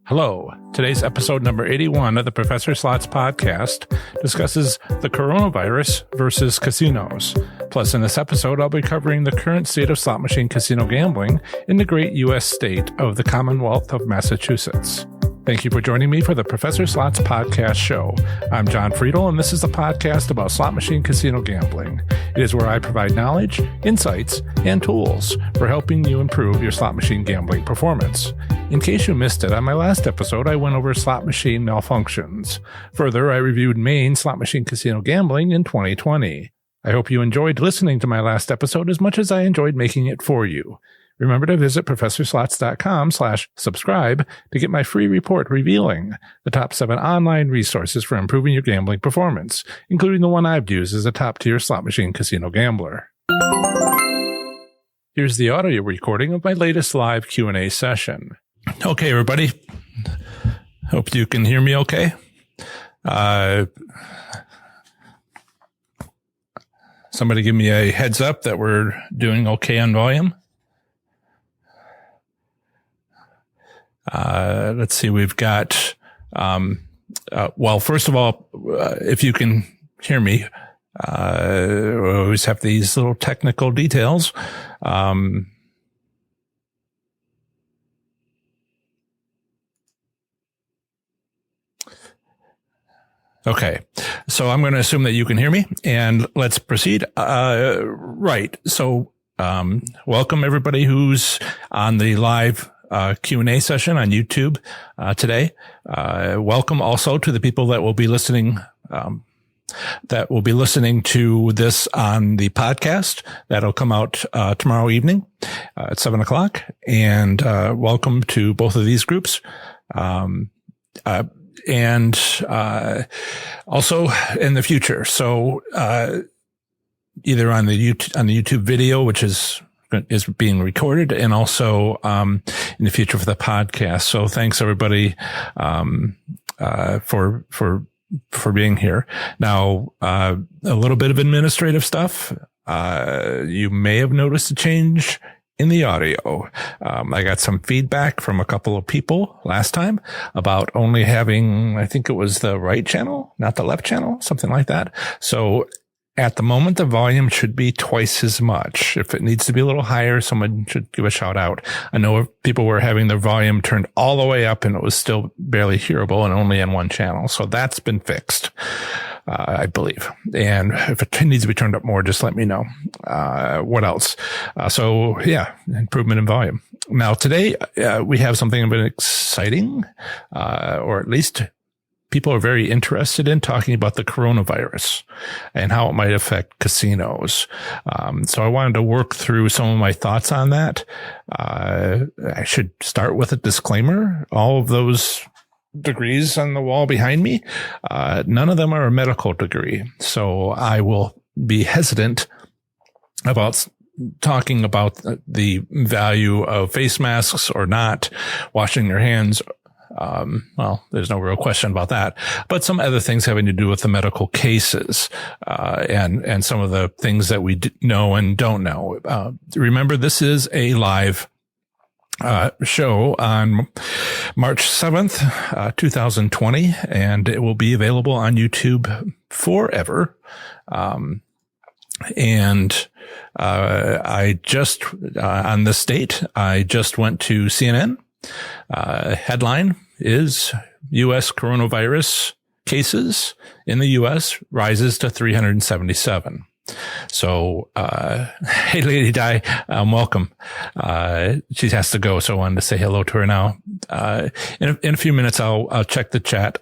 Hello. Today's episode number 81 of the Professor Slots podcast discusses the coronavirus versus casinos. Plus, in this episode, I'll be covering the current state of slot machine casino gambling in the great U.S. state of the Commonwealth of Massachusetts. Thank you for joining me for the Professor Slots podcast show. I'm John Friedel, and this is a podcast about slot machine casino gambling. It is where I provide knowledge, insights, and tools for helping you improve your slot machine gambling performance. In case you missed it, on my last episode, I went over slot machine malfunctions. Further, I reviewed Maine slot machine casino gambling in 2020. I hope you enjoyed listening to my last episode as much as I enjoyed making it for you. Remember to visit professorslots.com/subscribe to get my free report revealing the top 7 online resources for improving your gambling performance, including the one I've used as a top-tier slot machine casino gambler. Here's the audio recording of my latest live Q&A session. Okay, everybody. Hope you can hear me okay. Somebody give me a heads up that we're doing okay on volume. Let's see, we've got, well, first of all, if you can hear me, we always have these little technical details. Okay, so I'm going to assume that you can hear me, and let's proceed. Right, so welcome everybody who's on the live Q&A session on YouTube today. Welcome also to the people that will be listening to this on the podcast that'll come out tomorrow evening at 7:00. And welcome to both of these groups. And also in the future. So either on the YouTube video, which is being recorded, and also in the future for the podcast. So thanks everybody for being here. Now a little bit of administrative stuff. You may have noticed a change in the audio. I got some feedback from a couple of people last time about only having, I think it was the right channel, not the left channel, something like that. So at the moment, the volume should be twice as much. If it needs to be a little higher, someone should give a shout out. I know people were having their volume turned all the way up and it was still barely hearable and only on one channel. So that's been fixed, I believe. And if it needs to be turned up more, just let me know. What else? So yeah, improvement in volume. Now today, we have something a bit exciting, or at least people are very interested in talking about the coronavirus and how it might affect casinos. So I wanted to work through some of my thoughts on that. I should start with a disclaimer. All of those degrees on the wall behind me, none of them are a medical degree. So I will be hesitant about talking about the value of face masks or not, washing your hands. Well, there's no real question about that, but some other things having to do with the medical cases, and some of the things that we know and don't know. Remember, this is a live show on March 7th, 2020, and it will be available on YouTube forever. And I just, on this date, I just went to CNN. Headline is U.S. coronavirus cases in the U.S. rises to 377. So, hey, Lady Di, welcome. She has to go, so I wanted to say hello to her now. In a few minutes, I'll check the chat.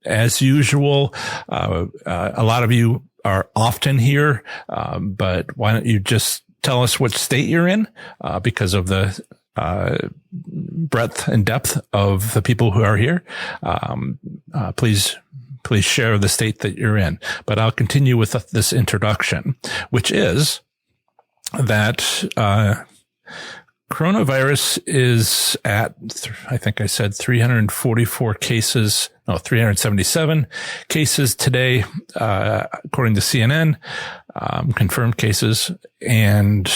As usual, a lot of you are often here, but why don't you just tell us which state you're in, because of the breadth and depth of the people who are here. Please share the state that you're in. But I'll continue with this introduction, which is that coronavirus is at, I think I said 344 cases, no, 377 cases today, according to CNN, confirmed cases. And,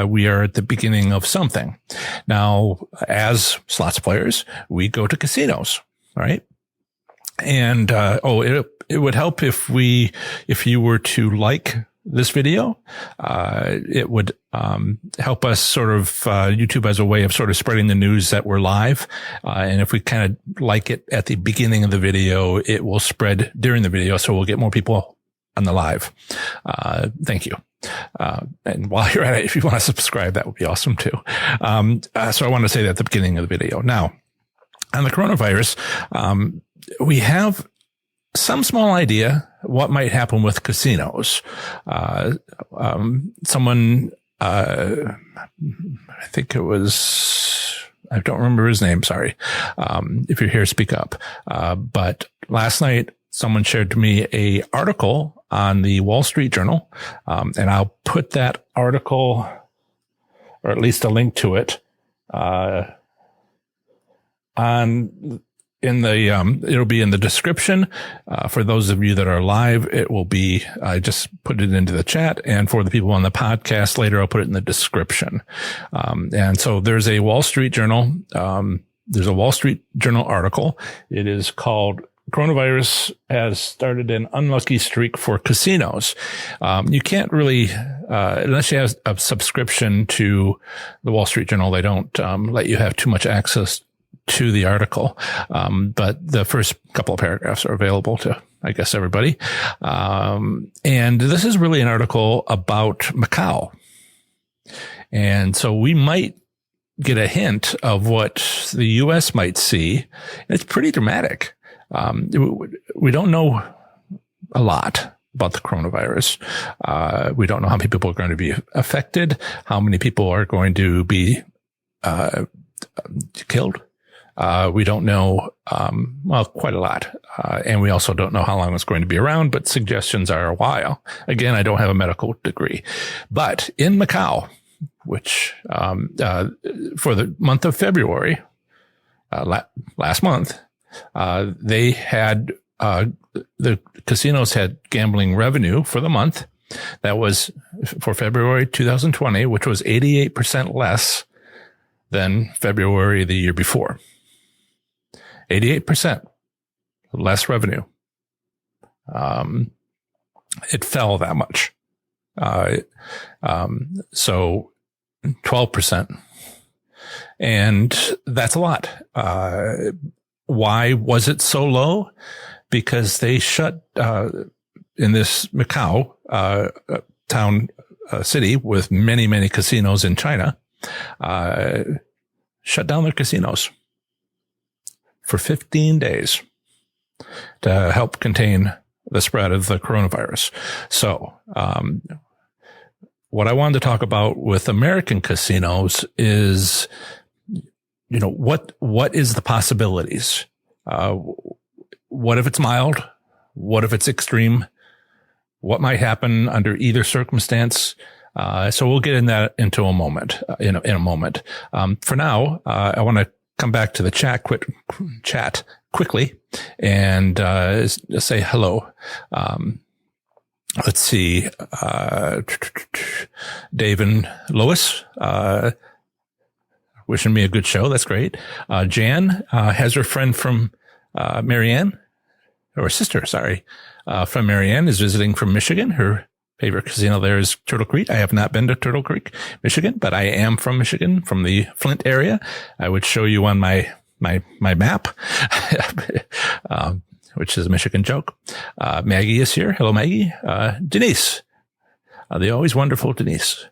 we are at the beginning of something. Now, as slots players, we go to casinos, right? And, it would help if you were to like this video. It would help us sort of, YouTube as a way of sort of spreading the news that we're live. And if we kind of like it at the beginning of the video, it will spread during the video. So we'll get more people on the live. Thank you. And while you're at it, if you want to subscribe, that would be awesome too. So I want to say that at the beginning of the video. Now, on the coronavirus, we have some small idea what might happen with casinos. Someone, I think it was, I don't remember his name. Sorry. If you're here, speak up. But last night, someone shared to me a article on the Wall Street Journal. And I'll put that article, or at least a link to it, it'll be in the description. For those of you that are live, it will be, I just put it into the chat. And for the people on the podcast later, I'll put it in the description. And so there's a Wall Street Journal, article. It is called Coronavirus Has Started an Unlucky Streak for Casinos. You can't really, unless you have a subscription to the Wall Street Journal, they don't, let you have too much access to the article. But the first couple of paragraphs are available to, I guess, everybody. And this is really an article about Macau. And so we might get a hint of what the U.S. might see. It's pretty dramatic. We don't know a lot about the coronavirus. We don't know how many people are going to be affected, how many people are going to be, killed. We don't know, quite a lot. And we also don't know how long it's going to be around, but suggestions are a while. Again, I don't have a medical degree, but in Macau, which, for the month of February, last month, they had, the casinos had gambling revenue for the month. That was for February 2020, which was 88% less than February the year before. 88% less revenue. It fell that much. So 12%. And that's a lot. Why was it so low? Because they shut, in this Macau, town, city with many, many casinos in China, shut down their casinos for 15 days to help contain the spread of the coronavirus. So, what I wanted to talk about with American casinos is, what is the possibilities? What if it's mild? What if it's extreme? What might happen under either circumstance? So we'll get into a moment, in a moment. For now, I want to come back to the chat quickly and, say hello. Let's see, Dave and Lois, wishing me a good show. That's great. Jan, has her friend from, Marianne, or sister, sorry, from Marianne, is visiting from Michigan. Her favorite casino there is Turtle Creek. I have not been to Turtle Creek, Michigan, but I am from Michigan, from the Flint area. I would show you on my map, which is a Michigan joke. Maggie is here. Hello, Maggie. Denise, the always wonderful Denise.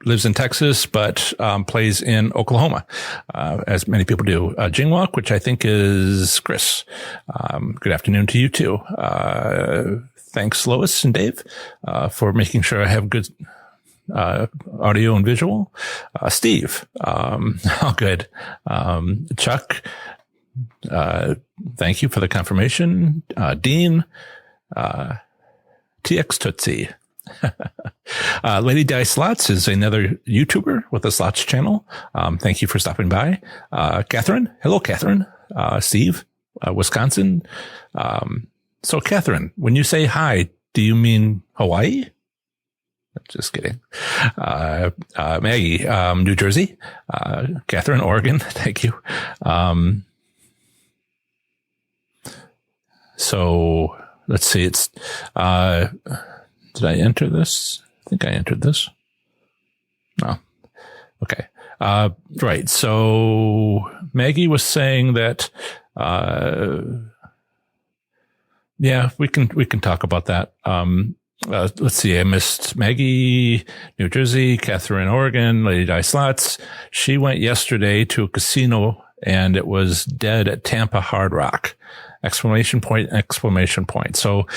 Lives in Texas, but plays in Oklahoma, as many people do. Jingwalk, which I think is Chris. Good afternoon to you too. Thanks, Lois and Dave, for making sure I have good audio and visual. Steve, all good. Chuck, thank you for the confirmation. Dean, TX Tootsie. Lady Di Slots is another YouTuber with a Slots channel. Thank you for stopping by. Catherine. Hello, Catherine. Steve, Wisconsin. So Catherine, when you say hi, do you mean Hawaii? Just kidding. Maggie, New Jersey. Catherine, Oregon. Thank you. So let's see. It's, did I enter this? I think I entered this. No. Okay. Right. So Maggie was saying that, yeah, we can talk about that. Let's see. I missed Maggie, New Jersey, Catherine, Oregon, Lady Di Slots. She went yesterday to a casino and it was dead at Tampa Hard Rock. Exclamation point, exclamation point. So,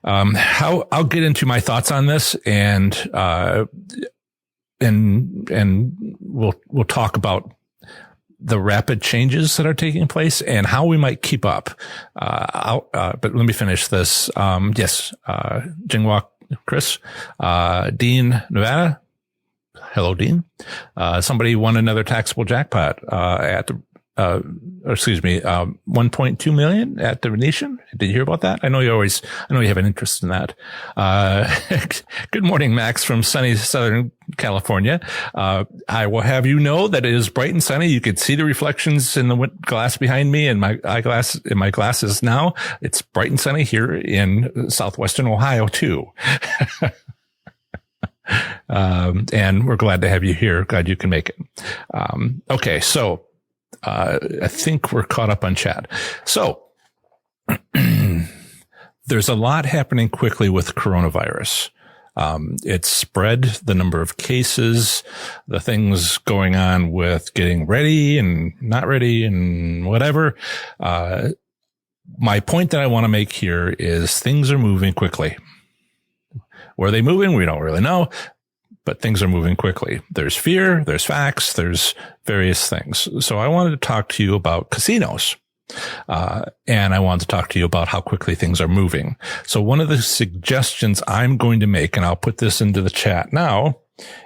I'll get into my thoughts on this and we'll talk about the rapid changes that are taking place and how we might keep up. But let me finish this. Yes. Jingwa, Chris, Dean, Nevada. Hello, Dean. Somebody won another taxable jackpot, at the, 1.2 million at the Venetian. Did you hear about that? I know you have an interest in that. Good morning, Max from sunny Southern California. I will have you know that it is bright and sunny. You can see the reflections in the glass behind me and my glasses now. It's bright and sunny here in southwestern Ohio too. And we're glad to have you here. Glad you can make it. Okay. So, I think we're caught up on chat. So there's a lot happening quickly with coronavirus. It's spread, the number of cases, the things going on with getting ready and not ready and whatever. My point that I want to make here is things are moving quickly. Where are they moving? We don't really know. But things are moving quickly. There's fear, there's facts, there's various things. So I wanted to talk to you about casinos. And I wanted to talk to you about how quickly things are moving. So one of the suggestions I'm going to make, and I'll put this into the chat now,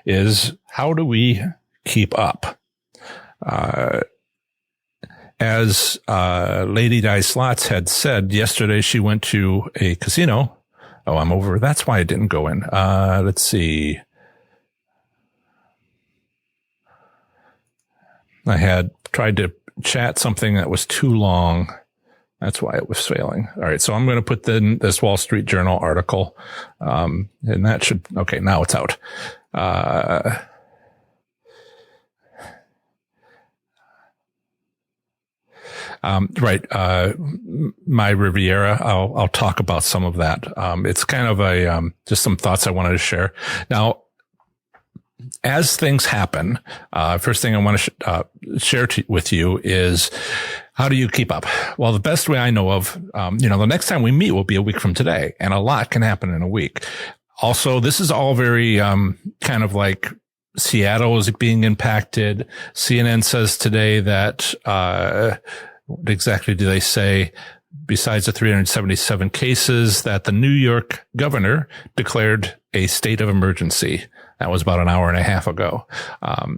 is how do we keep up? As Lady Di Slots had said yesterday, she went to a casino. Oh, I'm over. That's why I didn't go in. Let's see. I had tried to chat something that was too long. That's why it was failing. All right. So I'm going to put this Wall Street Journal article. And that should, okay. Now it's out. Right. My Riviera. I'll talk about some of that. It's kind of just some thoughts I wanted to share. Now, as things happen, first thing I want to share with you is how do you keep up? Well, the best way I know of, the next time we meet will be a week from today, and a lot can happen in a week. Also, this is all very kind of like Seattle is being impacted. CNN says today that what exactly do they say? Besides the 377 cases, that the New York governor declared a state of emergency. That was about an hour and a half ago.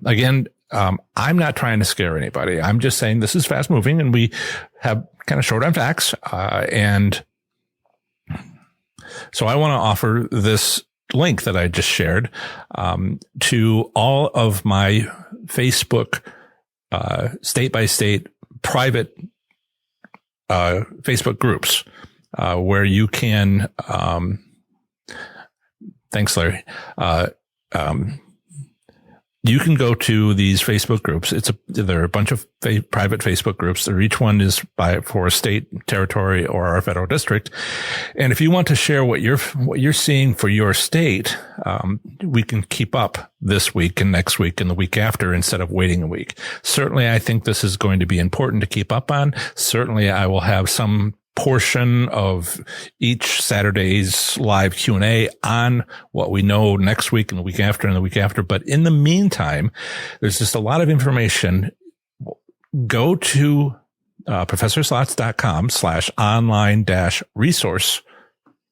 Again, I'm not trying to scare anybody. I'm just saying this is fast moving and we have kind of short on facts. And so I want to offer this link that I just shared, to all of my Facebook, state by state private, Facebook groups, where you can, thanks, Larry. You can go to these Facebook groups. There are a bunch of private Facebook groups. Each one is for a state, territory, or our federal district. And if you want to share what you're seeing for your state, we can keep up this week and next week and the week after instead of waiting a week. Certainly, I think this is going to be important to keep up on. Certainly, I will have some portion of each Saturday's live Q&A on what we know next week and the week after and the week after. But in the meantime, there's just a lot of information. Go to professorslots.com/online-resource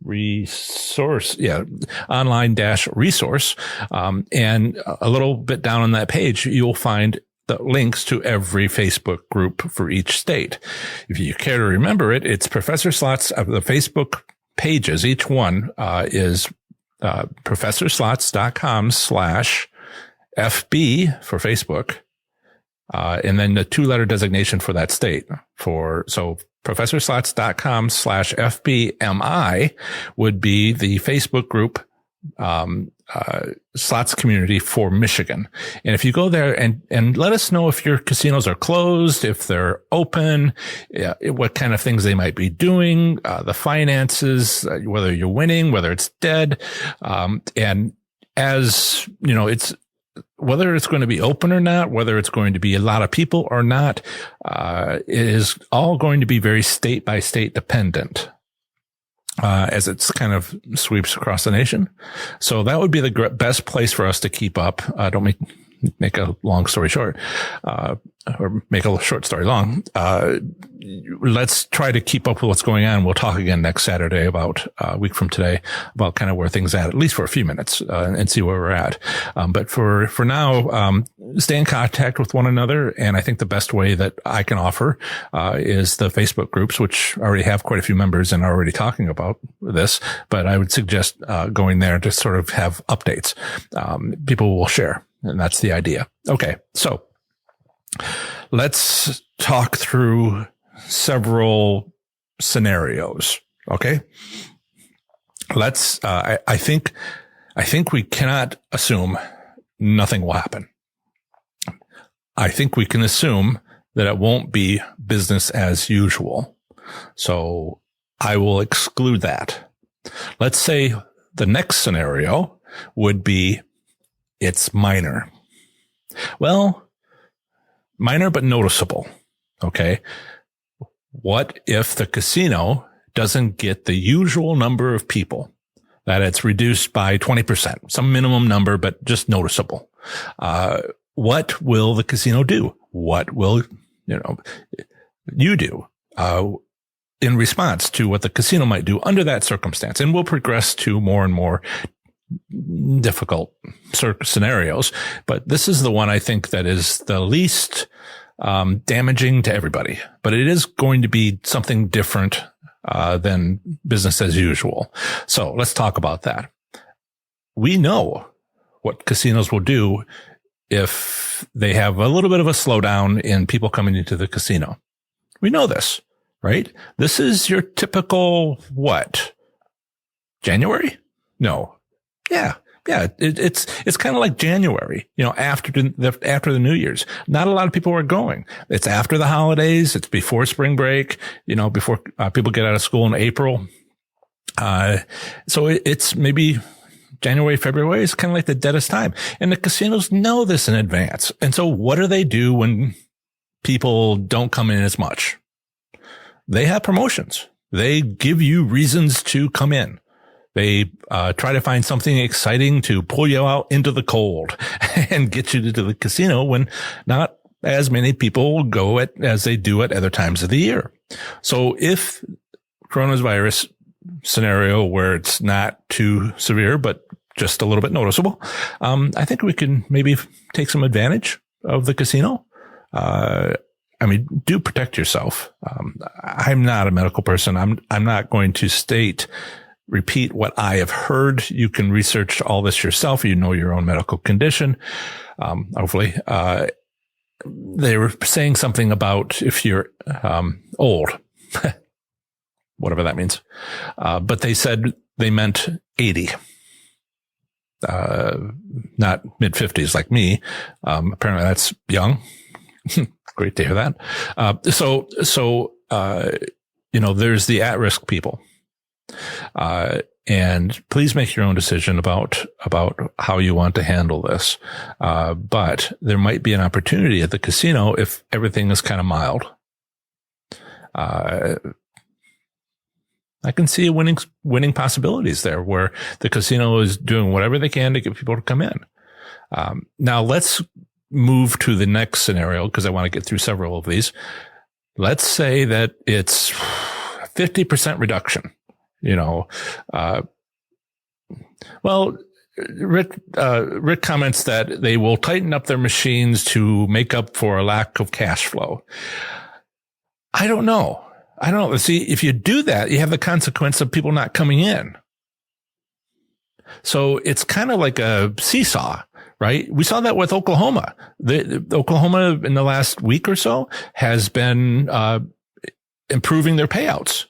resource. Yeah. Online dash resource. And a little bit down on that page, you'll find the links to every Facebook group for each state. If you care to remember it, it's Professor Slots of the Facebook pages. Each one, is, professorslots.com/FB for Facebook. And then the 2-letter designation for that state so professorslots.com/FBMI would be the Facebook group, slots community for Michigan. And if you go there and let us know if your casinos are closed, if they're open, what kind of things they might be doing, the finances, whether you're winning, whether it's dead. And as you know, whether it's going to be open or not, whether it's going to be a lot of people or not, it is all going to be very state by state dependent. As it's kind of sweeps across the nation. So that would be the best place for us to keep up. Don't make a long story short, or make a short story long. Let's try to keep up with what's going on. We'll talk again next Saturday about a week from today about kind of where things at least for a few minutes, and see where we're at. But for now, stay in contact with one another. And I think the best way that I can offer, is the Facebook groups, which already have quite a few members and are already talking about this. But I would suggest, going there to sort of have updates. People will share. And that's the idea. Okay. So let's talk through several scenarios. Okay. I think we cannot assume nothing will happen. I think we can assume that it won't be business as usual. So I will exclude that. Let's say the next scenario would be it's minor. Well, minor but noticeable. Okay. What if the casino doesn't get the usual number of people, that it's reduced by 20%, some minimum number, but just noticeable? What will the casino do? What will, you do, in response to what the casino might do under that circumstance? And we'll progress to more and more difficult scenarios, but this is the one I think that is the least damaging to everybody. But it is going to be something different than business as usual. So let's talk about that. We know what casinos will do if they have a little bit of a slowdown in people coming into the casino. We know this, right? This is your typical what? January? No. Yeah. It's kind of like January, after the New Year's. Not a lot of people are going. It's after the holidays. It's before spring break, before people get out of school in April. So it's maybe January, February is kind of like the deadest time. And the casinos know this in advance. And so what do they do when people don't come in as much? They have promotions. They give you reasons to come in. They try to find something exciting to pull you out into the cold and get you to the casino when not as many people go as they do at other times of the year. So if coronavirus scenario where it's not too severe, but just a little bit noticeable, I think we can maybe take some advantage of the casino. Do protect yourself. I'm not a medical person. I'm not going to repeat what I have heard. You can research all this yourself. You know your own medical condition. Hopefully, they were saying something about if you're, old, whatever that means. But they meant 80, not mid 50s like me. Apparently that's young. Great to hear that. There's the at-risk people. And please make your own decision about how you want to handle this. But there might be an opportunity at the casino if everything is kind of mild. I can see winning possibilities there where the casino is doing whatever they can to get people to come in. Now let's move to the next scenario because I want to get through several of these. Let's say that it's 50% reduction Well, Rick comments that they will tighten up their machines to make up for a lack of cash flow. I don't know. See, if you do that, you have the consequence of people not coming in. So it's kind of like a seesaw, right? We saw that with Oklahoma. The Oklahoma in the last week or so has been improving their payouts.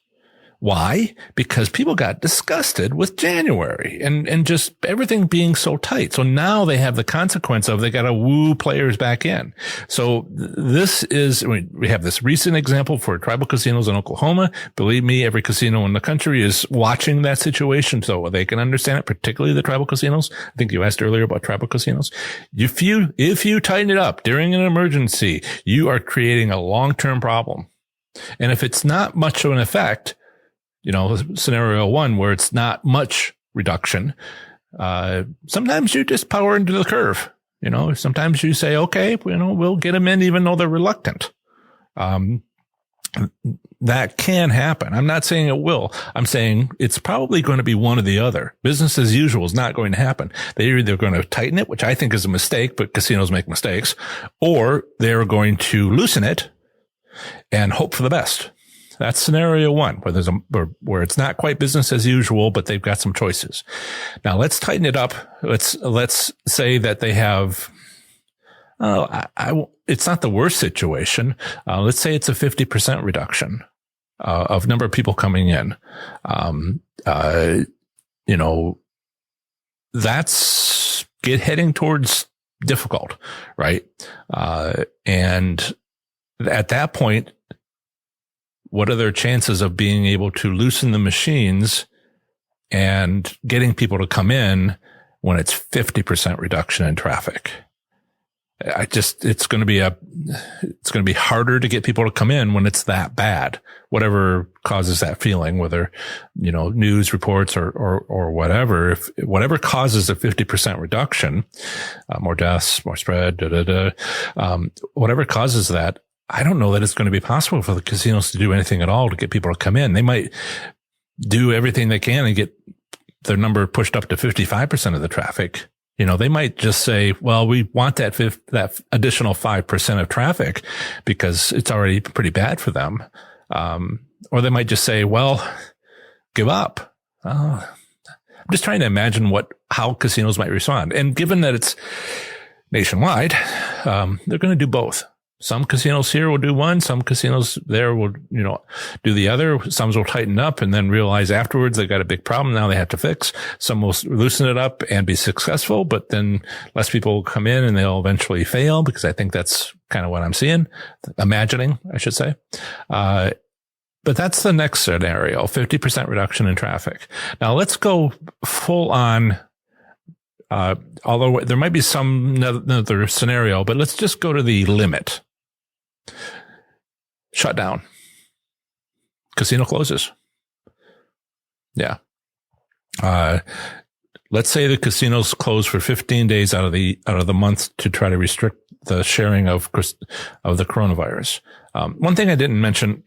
Why? Because people got disgusted with January and just everything being so tight. So now they have the consequence of they got to woo players back in. So we have this recent example for tribal casinos in Oklahoma. Believe me, every casino in the country is watching that situation so they can understand it, particularly the tribal casinos. I think you asked earlier about tribal casinos. If you tighten it up during an emergency, you are creating a long-term problem. And if it's not much of an effect, scenario one, where it's not much reduction, sometimes you just power into the curve. Sometimes you say, okay, we'll get them in even though they're reluctant. That can happen. I'm not saying it will. I'm saying it's probably going to be one or the other. Business as usual is not going to happen. They're either going to tighten it, which I think is a mistake, but casinos make mistakes, or they're going to loosen it and hope for the best. That's scenario one, where it's not quite business as usual, but they've got some choices. Now let's tighten it up. Let's say that they have, it's not the worst situation. Let's say it's a 50% reduction of number of people coming in. That's heading towards difficult, right? And at that point, what are their chances of being able to loosen the machines and getting people to come in when it's 50% reduction in traffic? It's going to be harder to get people to come in when it's that bad, whatever causes that feeling, whether, news reports or whatever. If whatever causes a 50% reduction, more deaths, more spread, whatever causes that, I don't know that it's going to be possible for the casinos to do anything at all to get people to come in. They might do everything they can and get their number pushed up to 55% of the traffic. They might just say, well, we want that additional 5% of traffic because it's already pretty bad for them. Or they might just say, well, give up. I'm just trying to imagine how casinos might respond. And given that it's nationwide, they're going to do both. Some casinos here will do one. Some casinos there will, do the other. Some will tighten up and then realize afterwards they've got a big problem now they have to fix. Some will loosen it up and be successful, but then less people will come in and they'll eventually fail, because I think that's kind of what I'm imagining, I should say. But that's the next scenario, 50% reduction in traffic. Now let's go full on. Although there might be some other scenario, but let's just go to the limit. Shut down. Casino closes. Yeah. Let's say the casinos close for 15 days out of the month to try to restrict the sharing of the coronavirus. One thing I didn't mention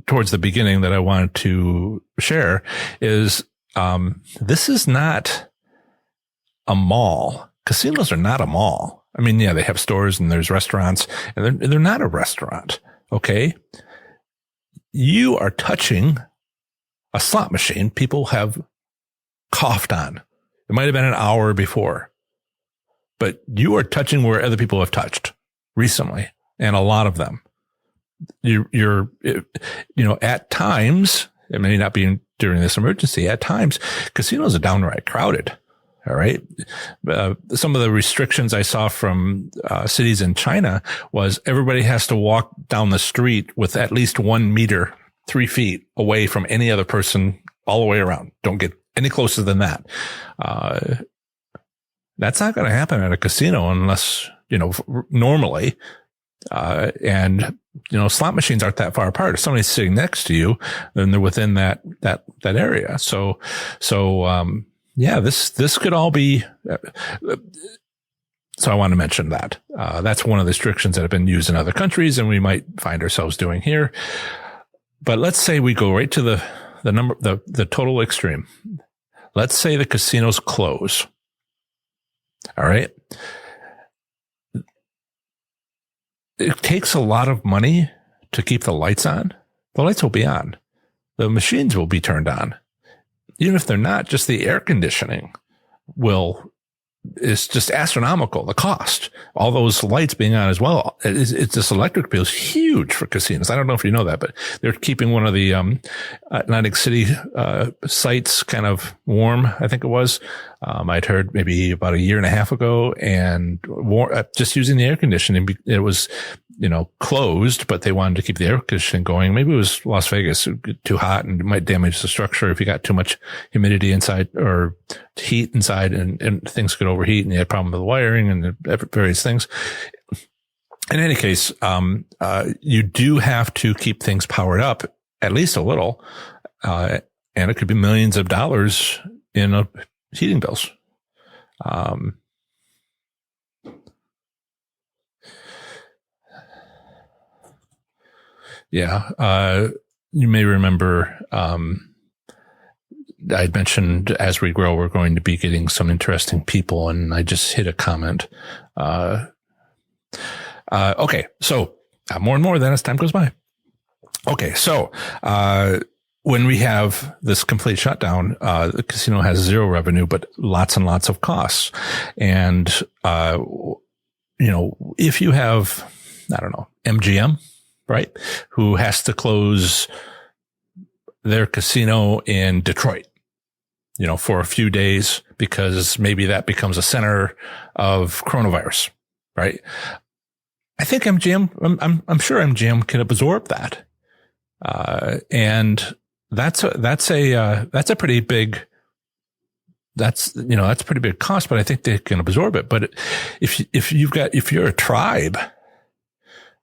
towards the beginning that I wanted to share is this is not a mall. Casinos are not a mall. I mean, yeah, they have stores and there's restaurants, and they're not a restaurant. Okay. You are touching a slot machine people have coughed on. It might have been an hour before, but you are touching where other people have touched recently, and a lot of them. You're at times, it may not be during this emergency, at times, casinos are downright crowded. All right. Some of the restrictions I saw from cities in China was everybody has to walk down the street with at least 1 meter, 3 feet away from any other person all the way around. Don't get any closer than that. That's not going to happen at a casino unless, normally. And slot machines aren't that far apart. If somebody's sitting next to you, then they're within that area. So, yeah, this could all be, so I want to mention that. That's one of the restrictions that have been used in other countries and we might find ourselves doing here. But let's say we go right to the total extreme. Let's say the casinos close. All right. It takes a lot of money to keep the lights on. The lights will be on. The machines will be turned on. Even if they're not, just the air conditioning is just astronomical. The cost, all those lights being on as well. It's this electric bill is huge for casinos. I don't know if you know that, but they're keeping one of the Atlantic City sites kind of warm. I think it was. I'd heard maybe about a year and a half ago, and just using the air conditioning. It was, closed, but they wanted to keep the air conditioning going. Maybe it was Las Vegas, too hot, and it might damage the structure if you got too much humidity inside or heat inside, and things could overheat, and you had a problem with the wiring and various things. In any case, you do have to keep things powered up at least a little, and it could be millions of dollars in heating bills. You may remember, I'd mentioned as we grow, we're going to be getting some interesting people, and I just hit a comment. Okay. So more and more then as time goes by. Okay. So, when we have this complete shutdown, the casino has zero revenue, but lots and lots of costs. And, if you have, I don't know, MGM, right, who has to close their casino in Detroit, for a few days because maybe that becomes a center of coronavirus, right? I think MGM, I'm sure MGM can absorb that. And that's a pretty big, that's a pretty big cost, but I think they can absorb it. But if you're a tribe,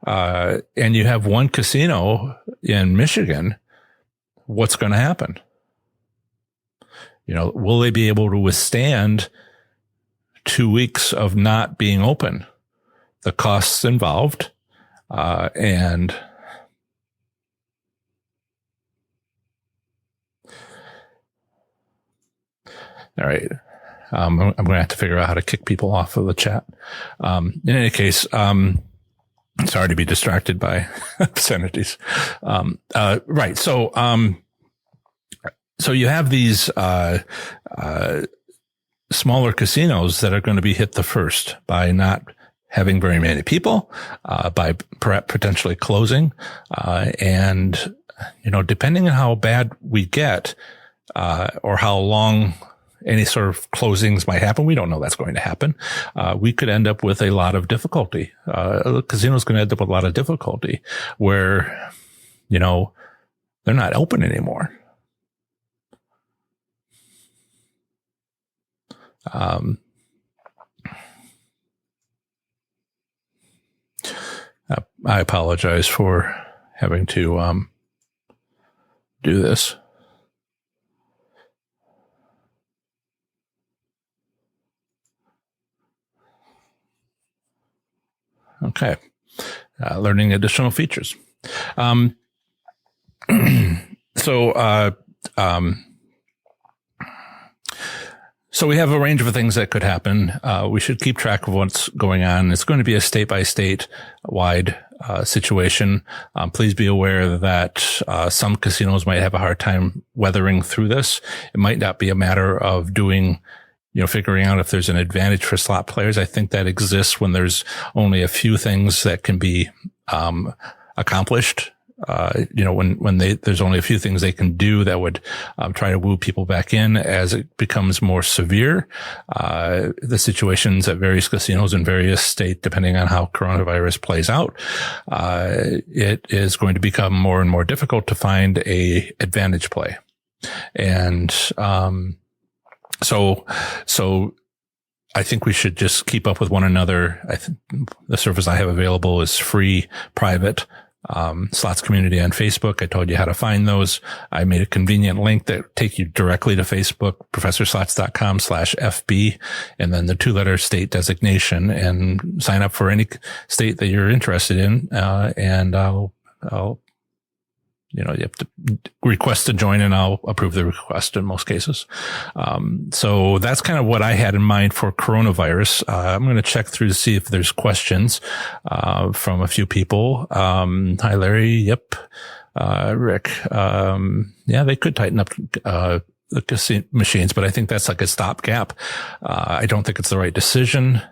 and you have one casino in Michigan, what's going to happen? Will they be able to withstand 2 weeks of not being open? The costs involved, and all right. I'm going to have to figure out how to kick people off of the chat. In any case, sorry to be distracted by obscenities. Right. So you have these, smaller casinos that are going to be hit the first by not having very many people, by perhaps potentially closing. And, depending on how bad we get, or how long any sort of closings might happen. We don't know that's going to happen. We could end up with a lot of difficulty. The casino's going to end up with a lot of difficulty where, they're not open anymore. I apologize for having to, do this. Okay. Learning additional features. So we have a range of things that could happen. We should keep track of what's going on. It's going to be a state by state wide situation. Please be aware that some casinos might have a hard time weathering through this. It might not be a matter of figuring out if there's an advantage for slot players. I think that exists when there's only a few things that can be accomplished. When there's only a few things they can do that would try to woo people back in. As it becomes more severe, the situations at various casinos in various states, depending on how coronavirus plays out, it is going to become more and more difficult to find a advantage play. And So I think we should just keep up with one another. I think the service I have available is free, private, slots community on Facebook. I told you how to find those. I made a convenient link that take you directly to Facebook, professorslots.com/FB, and then the 2-letter state designation, and sign up for any state that you're interested in. And I'll You have to request to join and I'll approve the request in most cases. So that's kind of what I had in mind for coronavirus. I'm going to check through to see if there's questions, from a few people. Hi, Larry. Yep. Rick. Yeah, they could tighten up, the casino machines, but I think that's like a stopgap. I don't think it's the right decision,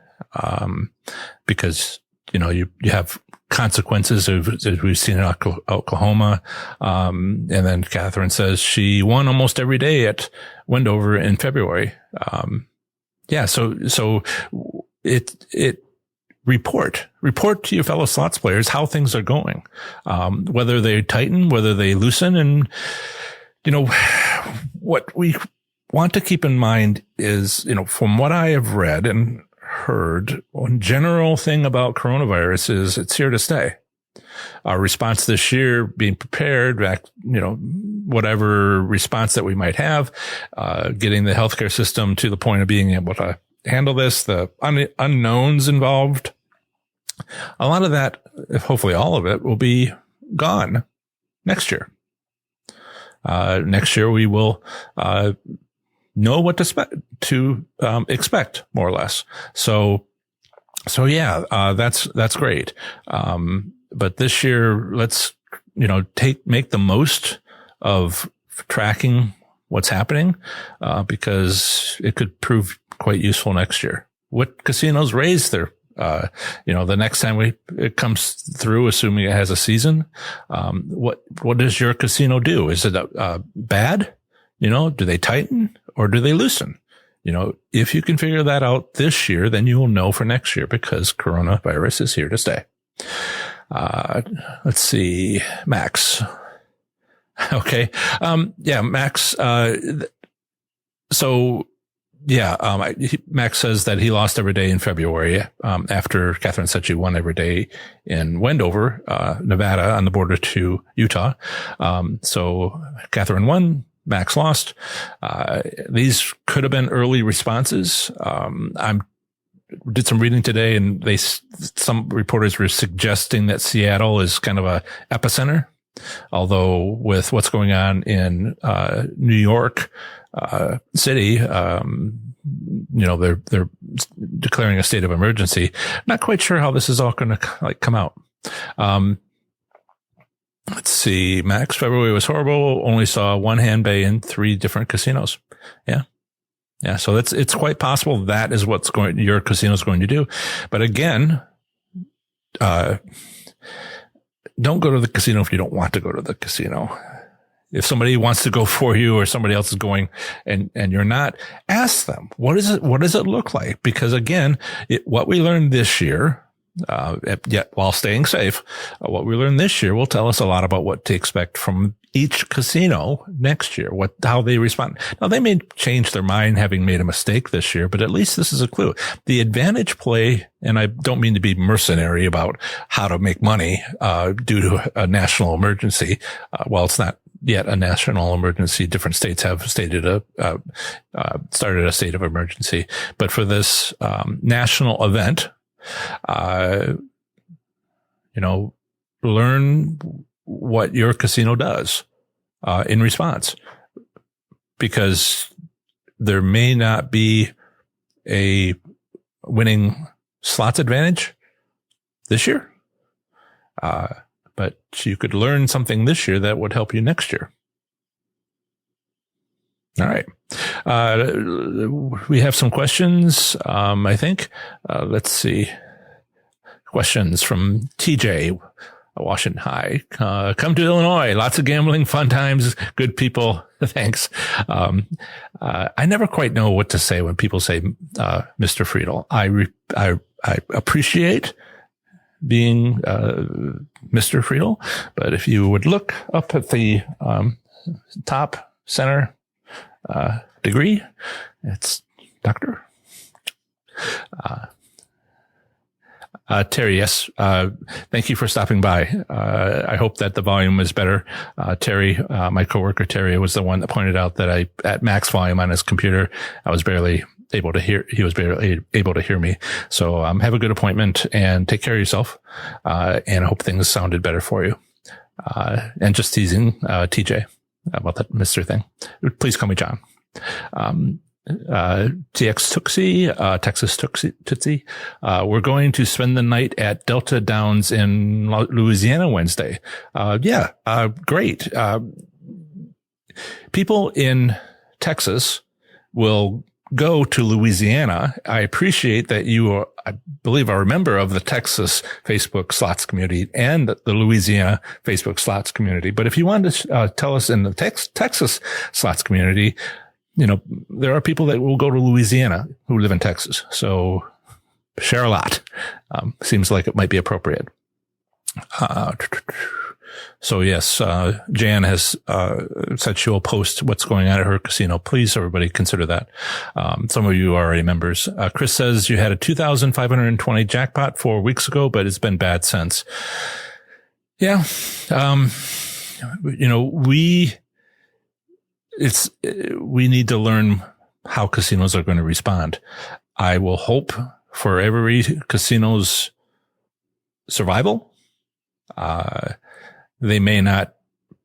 because, you have consequences as we've seen in Oklahoma. And then Catherine says she won almost every day at Wendover in February. Yeah. So report to your fellow slots players how things are going, whether they tighten, whether they loosen. And, what we want to keep in mind is, from what I have read and heard, one general thing about coronavirus is it's here to stay. Our response this year, being prepared, whatever response that we might have, getting the healthcare system to the point of being able to handle this, the unknowns involved, a lot of that, hopefully all of it, will be gone next year. Next year we will, know what to expect more or less. So yeah, that's great. But this year, let's, make the most of tracking what's happening, because it could prove quite useful next year. What casinos raise their, the next time it comes through, assuming it has a season, what does your casino do? Is it, bad? Do they tighten or do they loosen? If you can figure that out this year, then you will know for next year, because coronavirus is here to stay. Let's see, Max. Okay. Yeah, Max. Max says that he lost every day in February, after Catherine said she won every day in Wendover, Nevada, on the border to Utah. So Catherine won, Max lost. These could have been early responses. Did some reading today, and some reporters were suggesting that Seattle is kind of a epicenter. Although with what's going on in, New York, City, they're declaring a state of emergency. Not quite sure how this is all going to come out. Let's see. Max, February was horrible. Only saw one hand bay in 3 different casinos. Yeah. Yeah. So it's quite possible that is what's your casino is going to do. But again, don't go to the casino if you don't want to go to the casino. If somebody wants to go for you or somebody else is going and you're not, ask them, what does it look like? Because again, what we learned this year, yet while staying safe, what we learned this year will tell us a lot about what to expect from each casino next year, how they respond. Now, they may change their mind having made a mistake this year, but at least this is a clue. The advantage play, and I don't mean to be mercenary about how to make money, due to a national emergency. While it's not yet a national emergency, different states have started a state of emergency. But for this, national event, learn what your casino does, in response, because there may not be a winning slots advantage this year. But you could learn something this year that would help you next year. All right. We have some questions, I think. Let's see. Questions from TJ, Washington High. Come to Illinois. Lots of gambling, fun times, good people. Thanks. I never quite know what to say when people say, Mr. Friedel. I appreciate being, Mr. Friedel, but if you would look up at the, top center, degree, it's Doctor. Terry, yes. Thank you for stopping by. I hope that the volume is better. Terry, my coworker Terry, was the one that pointed out that at max volume on his computer, I was barely able to hear, he was barely able to hear me. So, have a good appointment and take care of yourself. And I hope things sounded better for you. And just teasing, TJ about that Mr. thing. Please call me John. TX Tootsie, Texas Tootsie. We're going to spend the night at Delta Downs in Louisiana Wednesday. Great. People in Texas will go to Louisiana. I appreciate that you are, I believe, are a member of the Texas Facebook slots community and the Louisiana Facebook slots community. But if you want to tell us in the Texas slots community, there are people that will go to Louisiana who live in Texas. So share a lot. Seems like it might be appropriate. So yes, Jan has said she will post what's going on at her casino. Please, everybody, consider that. Some of you are already members. Chris says you had a 2,520 jackpot 4 weeks ago, but it's been bad since. Yeah. We need to learn how casinos are going to respond. I will hope for every casino's survival. They may not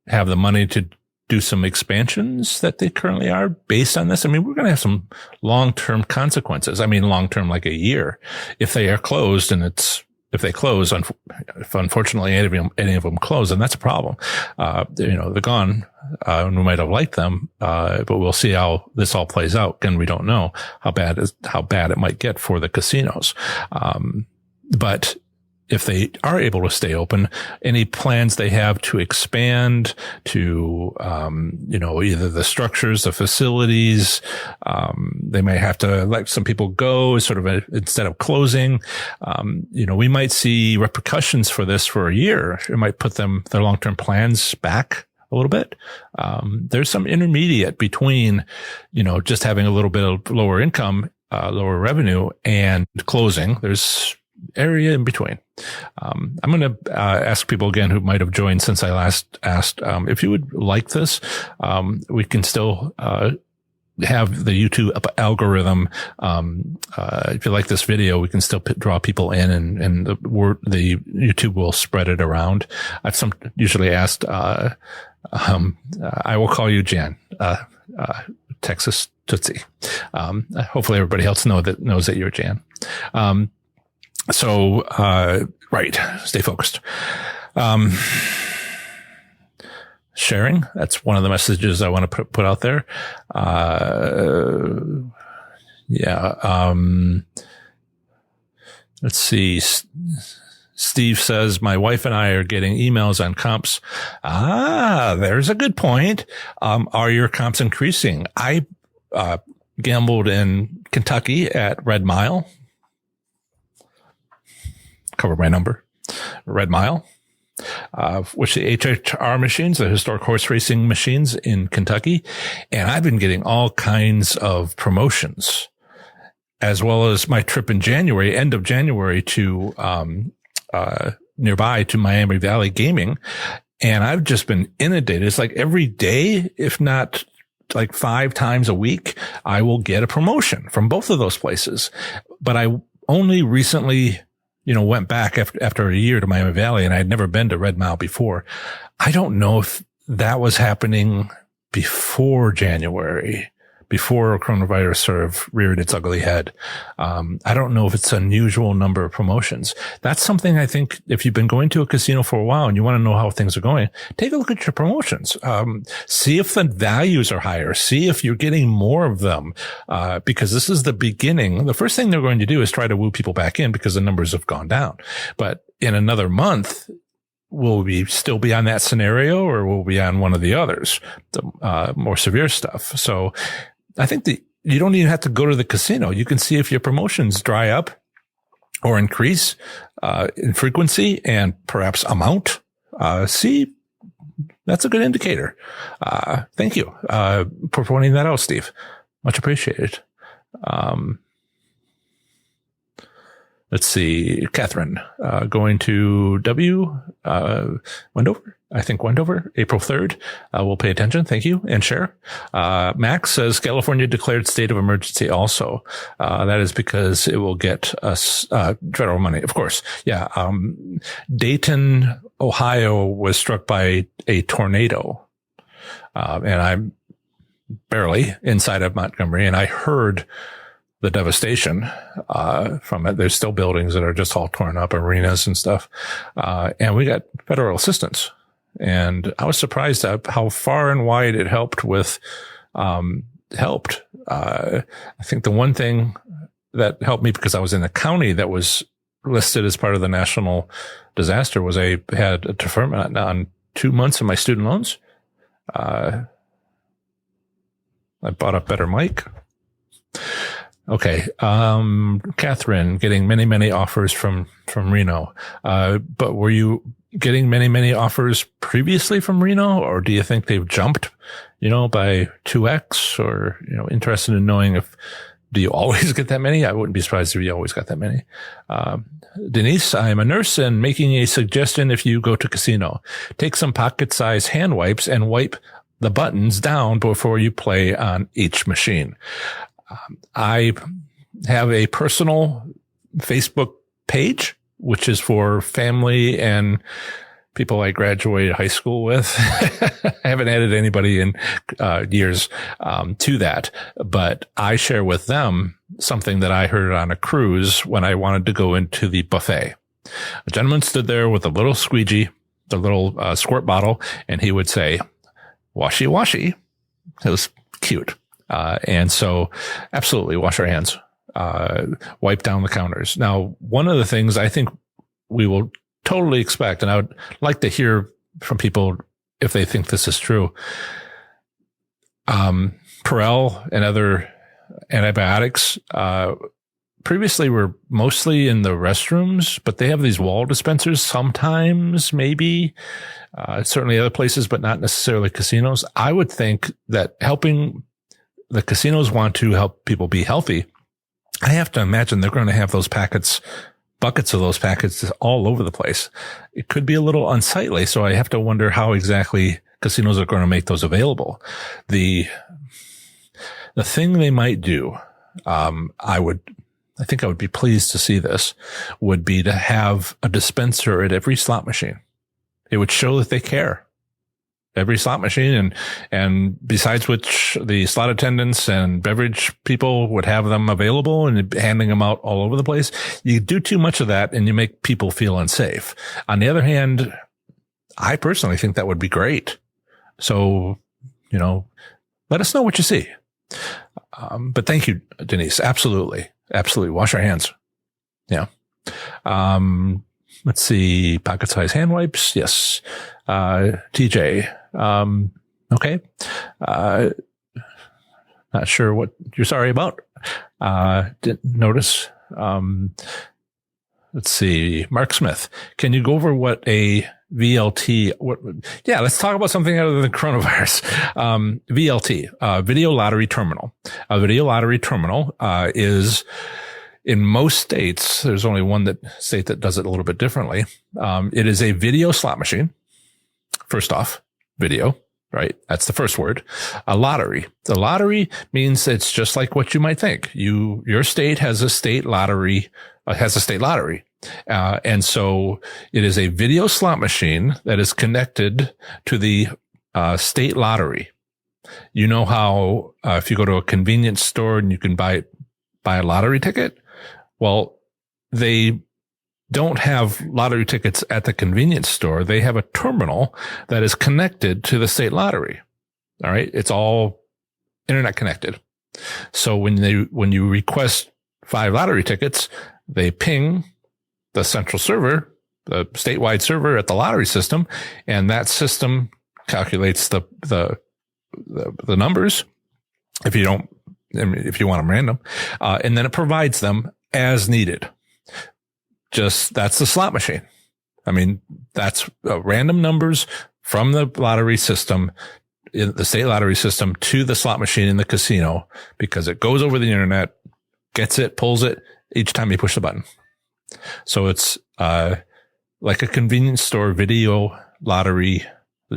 have the money to do some expansions that they currently are based on this. I mean, we're going to have some long-term consequences. I mean, long-term, like a year. If they are closed if they close, if unfortunately any of them close, then that's a problem. They're gone. And we might have liked them, but we'll see how this all plays out. And we don't know how bad it might get for the casinos. But if they are able to stay open, any plans they have to expand to, either the structures, the facilities, they may have to let some people go instead of closing. We might see repercussions for this for a year. It might put their long-term plans back a little bit. There's some intermediate between, just having a little bit of lower income, lower revenue and closing. There's area in between. I'm going to ask people again who might have joined since I last asked, if you would like this, we can still have the YouTube algorithm. If you like this video, we can still draw people in, and the YouTube will spread it around. I've usually asked, I will call you Jan, Texas Tootsie. Hopefully everybody else knows that you're Jan. Right. Stay focused. Sharing. That's one of the messages I want to put out there. Let's see. Steve says, my wife and I are getting emails on comps. There's a good point. Are your comps increasing? I, gambled in Kentucky at Red Mile. Cover my number. Red Mile, which the HHR machines, the historic horse racing machines in Kentucky. And I've been getting all kinds of promotions, as well as my trip in January, end of January to, nearby to Miami Valley Gaming. And I've just been inundated. It's like every day, if not like 5 times a week, I will get a promotion from both of those places. But I only recently went back after a year to Miami Valley, and I had never been to Red Mile before. I don't know if that was happening before January, before coronavirus sort of reared its ugly head. I don't know if it's an unusual number of promotions. That's something I think if you've been going to a casino for a while and you want to know how things are going, take a look at your promotions. See if the values are higher. See if you're getting more of them, because this is the beginning. The first thing they're going to do is try to woo people back in because the numbers have gone down. But in another month, will we still be on that scenario, or will we be on one of the others, the more severe stuff? So I think you don't even have to go to the casino. You can see if your promotions dry up or increase in frequency and perhaps amount. See, that's a good indicator. Thank you for pointing that out, Steve. Much appreciated. Let's see, Catherine, going to Wendover. I think went over April 3rd. We'll pay attention. Thank you and share. Max says California declared state of emergency also. That is because it will get us, federal money. Of course. Yeah. Dayton, Ohio was struck by a tornado. And I'm barely inside of Montgomery, and I heard the devastation from it. There's still buildings that are just all torn up, arenas and stuff. And we got federal assistance. And I was surprised at how far and wide it helped with, I think the one thing that helped me, because I was in a county that was listed as part of the national disaster, was I had a deferment on 2 months of my student loans. I bought a better mic. Okay. Catherine, getting many, many offers from Reno. But were you getting many, many offers previously from Reno, or do you think they've jumped, by 2x, or, interested in knowing do you always get that many? I wouldn't be surprised if you always got that many. Denise, I'm a nurse and making a suggestion. If you go to casino, take some pocket-sized hand wipes and wipe the buttons down before you play on each machine. I have a personal Facebook page, which is for family and people I graduated high school with. I haven't added anybody in years to that, but I share with them something that I heard on a cruise when I wanted to go into the buffet. A gentleman stood there with a little squeegee, the little squirt bottle, and he would say, "Washy, washy." It was cute. And so absolutely wash our hands, wipe down the counters. Now, one of the things I think we will totally expect, and I would like to hear from people if they think this is true. Perel and other antibiotics, previously were mostly in the restrooms, but they have these wall dispensers sometimes, maybe, certainly other places, but not necessarily casinos. I would think that the casinos want to help people be healthy. I have to imagine they're going to have those buckets of those packets all over the place. It could be a little unsightly, so I have to wonder how exactly casinos are going to make those available. The thing they might do, I think I would be pleased to see this, would be to have a dispenser at every slot machine. It would show that they care. Every slot machine, and besides which the slot attendants and beverage people would have them available and handing them out all over the place. You do too much of that and you make people feel unsafe. On the other hand, I personally think that would be great. So, let us know what you see. But thank you, Denise. Absolutely. Absolutely. Wash our hands. Yeah. Let's see. Pocket-sized hand wipes. Yes. TJ. Okay. Not sure what you're sorry about. Didn't notice. Let's see. Mark Smith. Can you go over what a VLT, let's talk about something other than coronavirus. VLT, video lottery terminal. A video lottery terminal, is in most states, there's only one state that does it a little bit differently. It is a video slot machine. First off, video, right? That's the first word. A lottery. The lottery means it's just like what you might think. Your state has a state lottery, and so it is a video slot machine that is connected to the state lottery. You know how if you go to a convenience store and you can buy a lottery ticket? Well, they don't have lottery tickets at the convenience store. They have a terminal that is connected to the state lottery. All right. It's all internet connected. So when you request 5 lottery tickets, they ping the central server, the statewide server at the lottery system, and that system calculates the numbers if you want them random, and then it provides them as needed. That's the slot machine. I mean, that's random numbers from the lottery system, the state lottery system, to the slot machine in the casino, because it goes over the internet, gets it, pulls it each time you push the button. So it's like a convenience store video lottery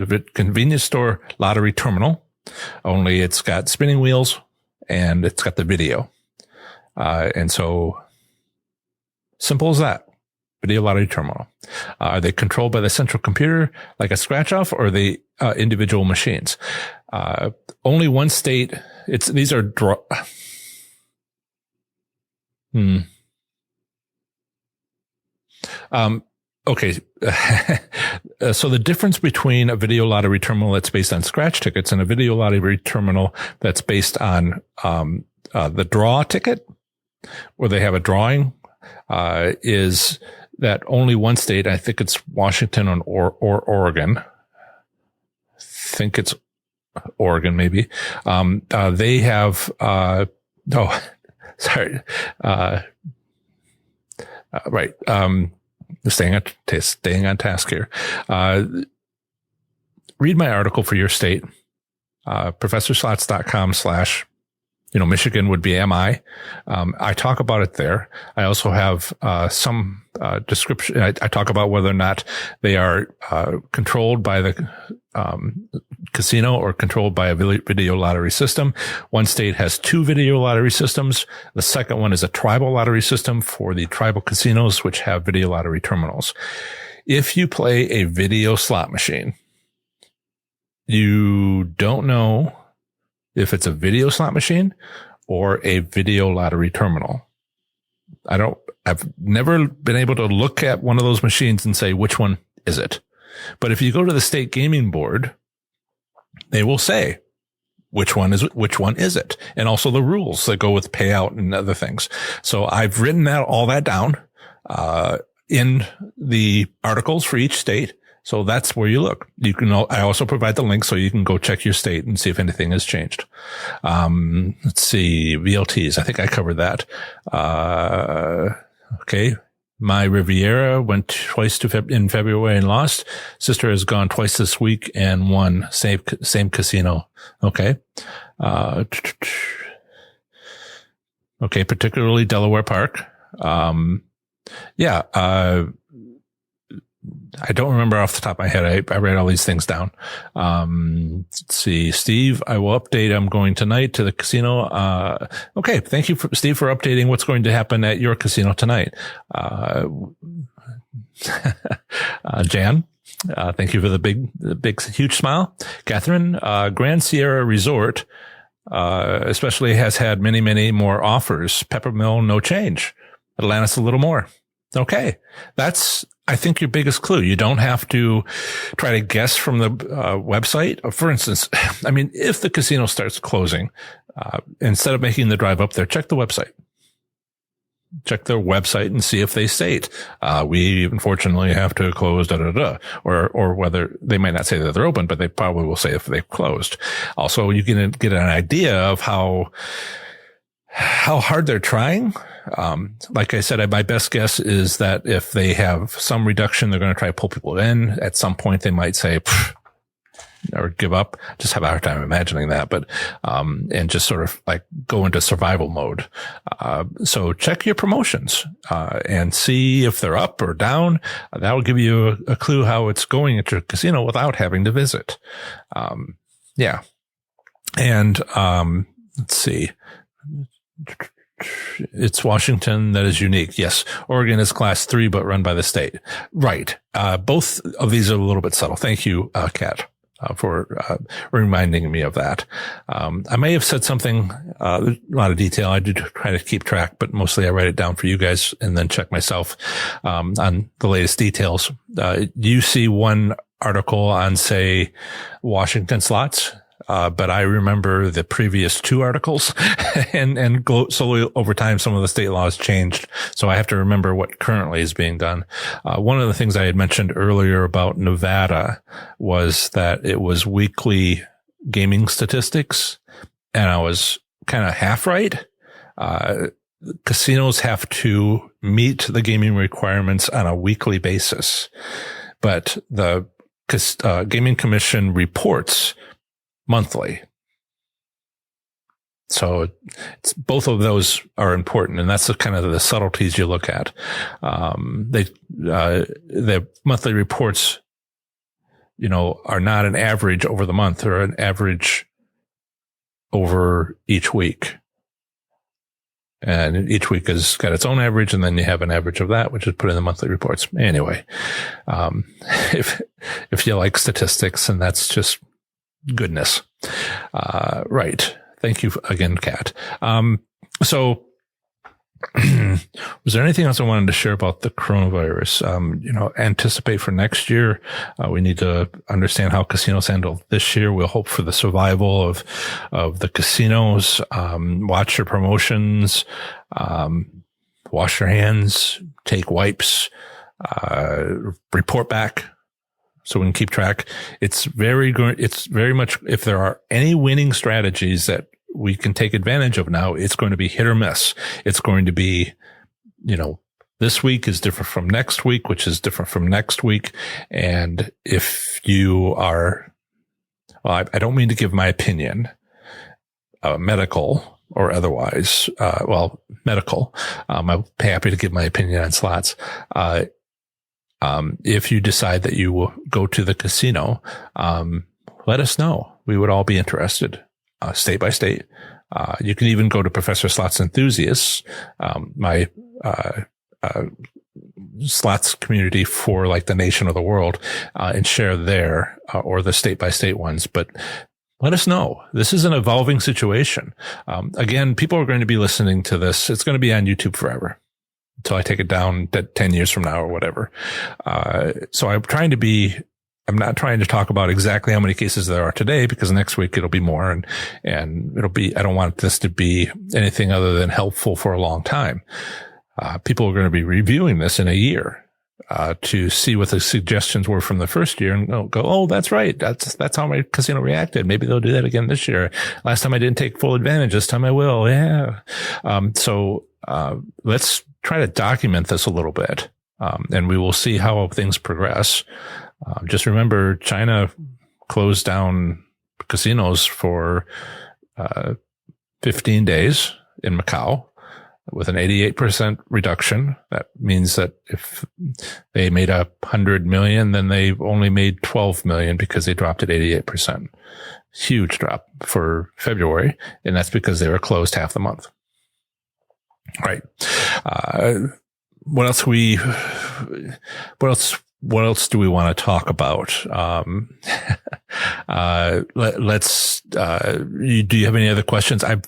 The convenience store lottery terminal, only it's got spinning wheels and it's got the video. And so simple as that. Video lottery terminal. Are they controlled by the central computer like a scratch off, or are they individual machines? Only one state. These are Okay. So the difference between a video lottery terminal that's based on scratch tickets and a video lottery terminal that's based on the draw ticket, where they have a drawing, is that only one state, I think it's Washington or Oregon. I think it's Oregon, maybe. They have, sorry. Right. Staying on task here. Read my article for your state, professorslots.com/ Michigan would be MI. I talk about it there. I also have some description. I talk about whether or not they are controlled by the casino or controlled by a video lottery system. One state has 2 video lottery systems. The second one is a tribal lottery system for the tribal casinos, which have video lottery terminals. If you play a video slot machine, you don't know if it's a video slot machine or a video lottery terminal. I've never been able to look at one of those machines and say, which one is it? But if you go to the state gaming board, they will say, which one is it? And also the rules that go with payout and other things. So I've written all that down, in the articles for each state. So that's where you look. I also provide the link so you can go check your state and see if anything has changed. Let's see, VLTs. I think I covered that. Okay. My Riviera went twice in February and lost. Sister has gone twice this week and won. Same casino. Okay. Okay. Particularly Delaware Park. I don't remember off the top of my head. I write all these things down. Let's see. Steve, I will update. I'm going tonight to the casino. Okay. Thank you, Steve, for updating what's going to happen at your casino tonight. Jan, thank you for the big, huge smile. Catherine, Grand Sierra Resort, especially has had many, many more offers. Peppermill, no change. Atlantis, a little more. Okay. That's, I think, your biggest clue. You don't have to try to guess from the website. For instance, I mean, if the casino starts closing, instead of making the drive up there, check the website. Check their website and see if they state, we unfortunately have to close, or whether they might not say that they're open, but they probably will say if they've closed. Also, you can get an idea of how hard they're trying. Like I said, my best guess is that if they have some reduction, they're going to try to pull people in. At some point, they might say, or give up. Just have a hard time imagining that, but, and just sort of like go into survival mode. So check your promotions, and see if they're up or down. That will give you a clue how it's going at your casino without having to visit. Yeah. And, let's see. It's Washington that is unique. Yes. Oregon is class 3, but run by the state. Right. Both of these are a little bit subtle. Thank you, Kat, for reminding me of that. I may have said something, a lot of detail. I do try to keep track, but mostly I write it down for you guys and then check myself, on the latest details. You see one article on, say, Washington slots. But I remember the previous 2 articles and slowly over time, some of the state laws changed. So I have to remember what currently is being done. One of the things I had mentioned earlier about Nevada was that it was weekly gaming statistics, and I was kind of half right. Casinos have to meet the gaming requirements on a weekly basis, but the Gaming Commission reports monthly. So both of those are important, and that's the kind of the subtleties you look at. The monthly reports are not an average over the month or an average over each week. And each week has got its own average, and then you have an average of that, which is put in the monthly reports. Anyway, if you like statistics, and that's just goodness. Right. Thank you again, Kat. So was there anything else I wanted to share about the coronavirus? Anticipate for next year. We need to understand how casinos handle this year. We'll hope for the survival of the casinos. Watch your promotions. Wash your hands. Take wipes. Report back so we can keep track. It's very much, if there are any winning strategies that we can take advantage of now, it's going to be hit or miss. It's going to be, this week is different from next week, which is different from next week. And if you are, I don't mean to give my opinion, medical or otherwise, medical. I'm happy to give my opinion on slots. If you decide that you will go to the casino, let us know. We would all be interested. State by state. You can even go to Professor Slots Enthusiasts, my slots community for like the nation or the world, and share there, or the state by state ones. But let us know. This is an evolving situation. Again, people are going to be listening to this. It's going to be on YouTube forever until I take it down 10 years from now or whatever. So I'm not trying to talk about exactly how many cases there are today, because next week it'll be more, and it'll be, I don't want this to be anything other than helpful for a long time. People are going to be reviewing this in a year, to see what the suggestions were from the first year and go, oh, that's right. That's how my casino reacted. Maybe they'll do that again this year. Last time I didn't take full advantage. This time I will. Yeah. So let's try to document this a little bit. And we will see how things progress. Just remember, China closed down casinos for 15 days in Macau with an 88% reduction. That means that if they made 100 million, then they only made 12 million because they dropped at 88%. Huge drop for February, and that's because they were closed half the month. Right. What else do we want to talk about? Do you have any other questions? I've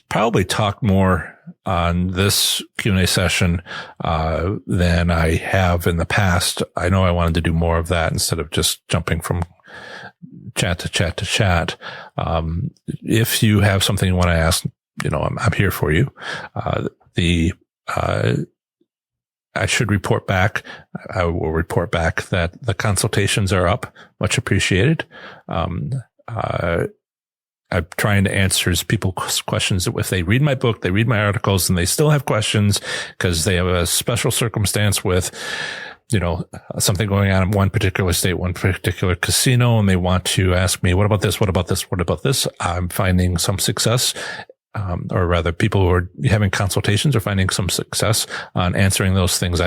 probably talked more on this Q&A session, than I have in the past. I know I wanted to do more of that instead of just jumping from chat to chat to chat. If you have something you want to ask, I'm here for you. I should report back. I will report back that the consultations are up. Much appreciated. I'm trying to answer people's questions. If they read my book, they read my articles, and they still have questions because they have a special circumstance with, something going on in one particular state, one particular casino, and they want to ask me, what about this? What about this? What about this? I'm finding some success. Or rather, people who are having consultations are finding some success on answering those things,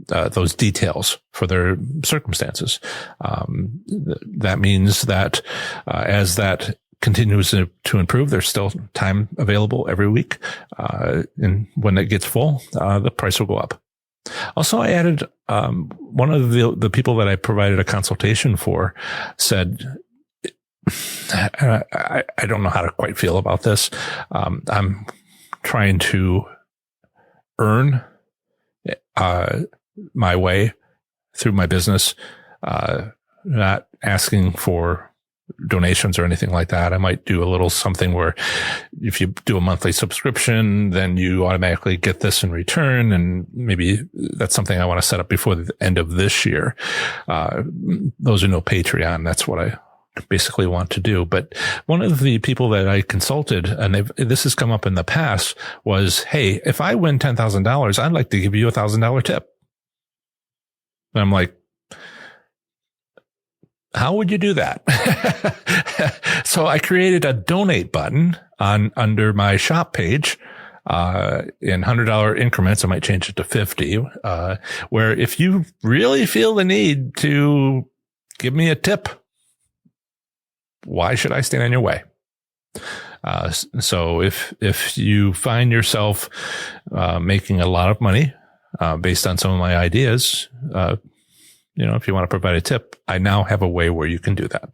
those details for their circumstances. That means that as that continues to improve, there's still time available every week. And when it gets full, the price will go up. Also, I added, one of the people that I provided a consultation for said, I don't know how to quite feel about this. I'm trying to earn my way through my business, not asking for donations or anything like that. I might do a little something where if you do a monthly subscription, then you automatically get this in return. And maybe that's something I want to set up before the end of this year. Those who know Patreon, that's what I basically want to do. But one of the people that I consulted, and this has come up in the past, was, hey, if I win $10,000, I'd like to give you $1,000 tip. And I'm like, how would you do that? So I created a donate button under my shop page, in $100 increments. I might change it to 50, where if you really feel the need to give me a tip. Why should I stand in your way? So if you find yourself making a lot of money based on some of my ideas, if you want to provide a tip, I now have a way where you can do that.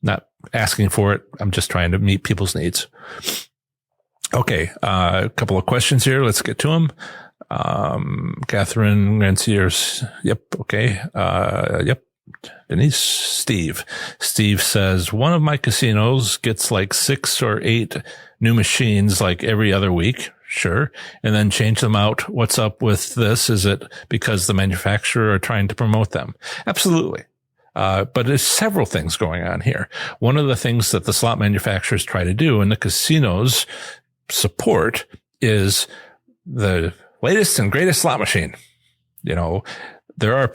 Not asking for it. I'm just trying to meet people's needs. Okay. A couple of questions here. Let's get to them. Catherine Ranciers. Yep. Okay. Yep. Denise. Steve says, one of my casinos gets like 6 or 8 new machines like every other week. Sure. And then change them out. What's up with this? Is it because the manufacturer are trying to promote them? Absolutely. But there's several things going on here. One of the things that the slot manufacturers try to do and the casinos support is the latest and greatest slot machine. There are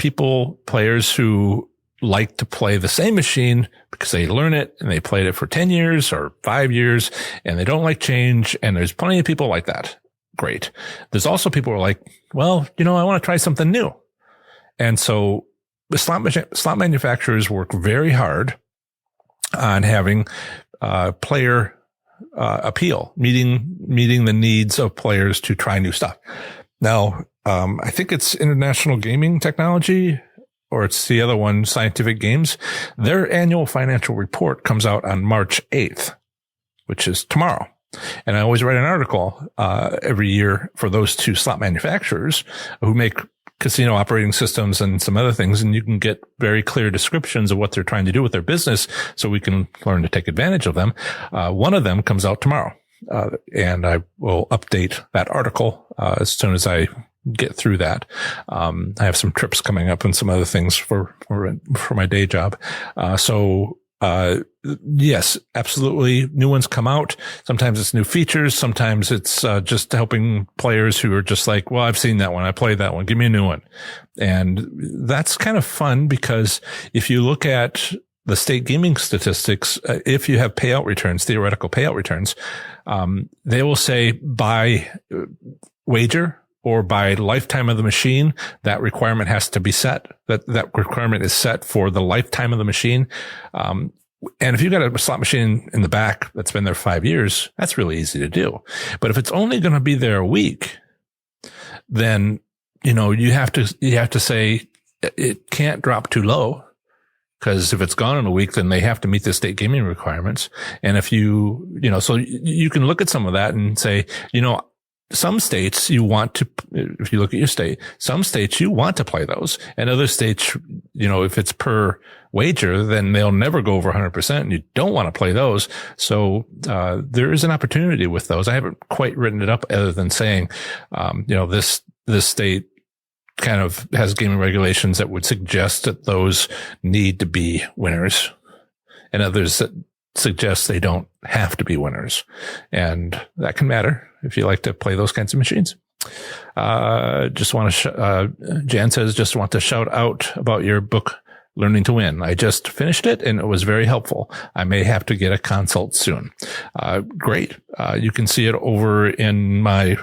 players who like to play the same machine because they learn it and they played it for 10 years or 5 years and they don't like change. And there's plenty of people like that. Great. There's also people who are like, well, I want to try something new. And so the slot manufacturers work very hard on having player appeal, meeting the needs of players to try new stuff. Now, I think it's International Gaming Technology, or it's the other one, Scientific Games. Their annual financial report comes out on March 8th, which is tomorrow. And I always write an article every year for those two slot manufacturers who make casino operating systems and some other things. And you can get very clear descriptions of what they're trying to do with their business so we can learn to take advantage of them. One of them comes out tomorrow. And I will update that article as soon as I get through that. I have some trips coming up and some other things for my day job. Yes, absolutely. New ones come out. Sometimes it's new features. Sometimes it's just helping players who are just like, well, I've seen that one. I played that one. Give me a new one. And that's kind of fun because if you look at the state gaming statistics, if you have theoretical payout returns, they will say by wager or by lifetime of the machine, that requirement has to be set. That requirement is set for the lifetime of the machine. And if you've got a slot machine in the back that's been there 5 years, that's really easy to do. But if it's only going to be there a week, then, you have to say it can't drop too low. Because if it's gone in a week, then they have to meet the state gaming requirements. And if so you can look at some of that and say, some states if you look at your state, some states you want to play those. And other states, if it's per wager, then they'll never go over 100% and you don't want to play those. So, there is an opportunity with those. I haven't quite written it up other than saying, this state kind of has gaming regulations that would suggest that those need to be winners and others that suggest they don't have to be winners. And that can matter if you like to play those kinds of machines. Jan says, just want to shout out about your book, Learning to Win. I just finished it and it was very helpful. I may have to get a consult soon. Great. You can see it over in my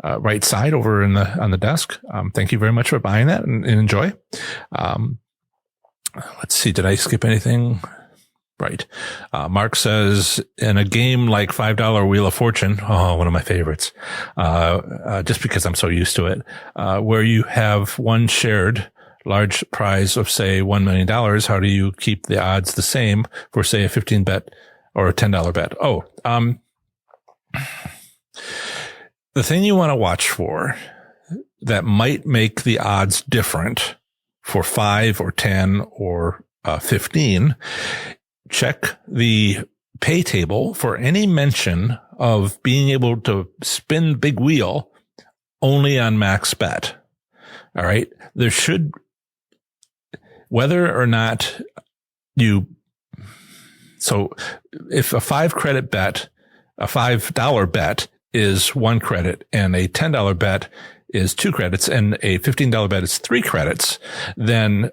right side over on the desk. Thank you very much for buying that and enjoy. Let's see. Did I skip anything? Right. Mark says, in a game like $5 Wheel of Fortune, one of my favorites, just because I'm so used to it, where you have one shared large prize of, say, $1 million, how do you keep the odds the same for, say, a 15 bet or a $10 bet? The thing you want to watch for that might make the odds different for 5 or 10 or 15, check the pay table for any mention of being able to spin the big wheel only on max bet. All right. There should, whether or not so if a $5 bet is 1 credit and a $10 bet is 2 credits and a $15 bet is 3 credits, then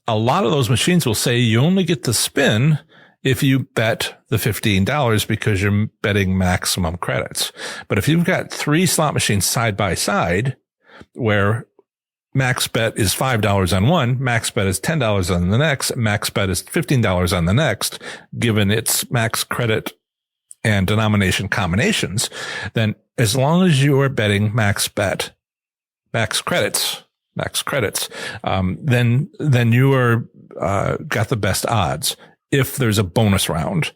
a lot of those machines will say you only get to spin if you bet the $15 because you're betting maximum credits. But if you've got 3 slot machines side by side where max bet is $5 on one, max bet is $10 on the next, max bet is $15 on the next, given its max credit and denomination combinations, then as long as you are betting max credits, then you are got the best odds if there's a bonus round.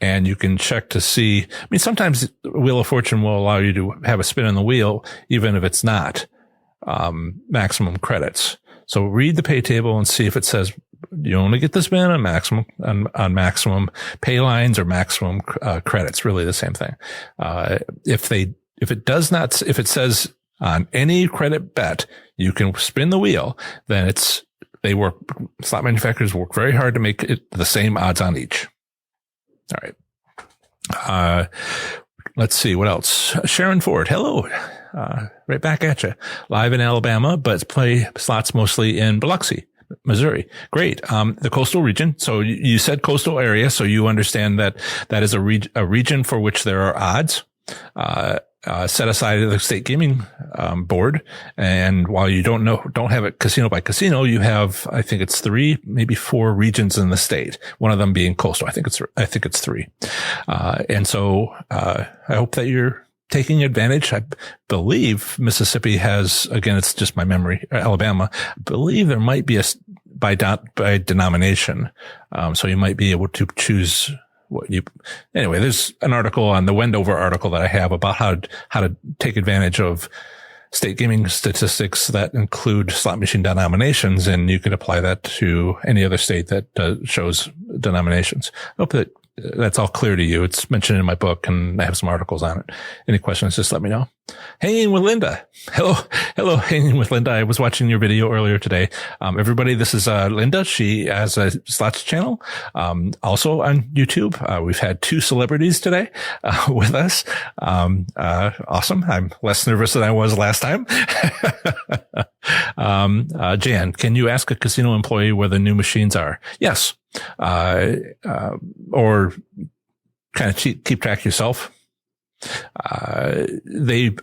And you can check to see. I mean, sometimes Wheel of Fortune will allow you to have a spin on the wheel, even if it's not maximum credits. So read the pay table and see if it says you only get the spin on maximum on maximum pay lines or maximum credits. Really the same thing. If it says on any credit bet you can spin the wheel, then slot manufacturers work very hard to make it the same odds on each. All right. Let's see what else. Sharon Ford. Hello. Right back at you. Live in Alabama, but play slots mostly in Biloxi, Missouri. Great. The coastal region. So you said coastal area. So you understand that is a region for which there are odds, set aside the state gaming, board. And while you don't have it casino by casino, you have, I think it's 3, maybe 4 regions in the state. One of them being coastal. I think it's 3. And so, I hope that you're taking advantage. I believe Mississippi has, again, it's just my memory, Alabama. I believe there might be by denomination. So you might be able to choose anyway, there's an article on the Wendover article that I have about how to take advantage of state gaming statistics that include slot machine denominations, and you can apply that to any other state that shows denominations. I hope that's all clear to you. It's mentioned in my book, and I have some articles on it. Any questions, just let me know. Hanging with Linda. Hello, Hanging with Linda. I was watching your video earlier today. Everybody, this is Linda. She has a slots channel, also on YouTube. We've had 2 celebrities today with us. Awesome. I'm less nervous than I was last time. Jan, can you ask a casino employee where the new machines are? Yes. Or kind of keep track yourself. They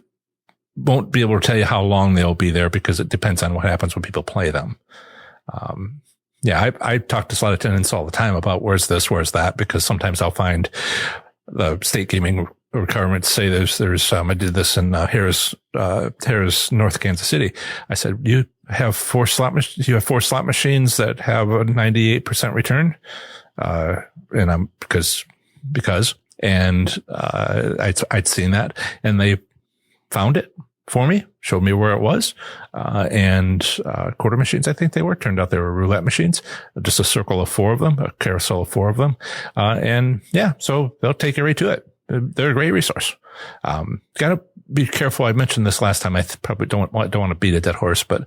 won't be able to tell you how long they'll be there because it depends on what happens when people play them. I talk to slot attendants all the time about where's this, where's that, because sometimes I'll find the state gaming requirements say there's I did this in Harris, North Kansas City. I said, you have 4 slot machines that have a 98% return. And I'm because, and, I'd seen that, and they found it for me, showed me where it was, and quarter machines, I think they were. Turned out they were roulette machines, just a circle of 4 of them, a carousel of 4 of them. And yeah, so they'll take you right to it. They're a great resource. Gotta be careful. I mentioned this last time. I probably don't want to beat a dead horse, but,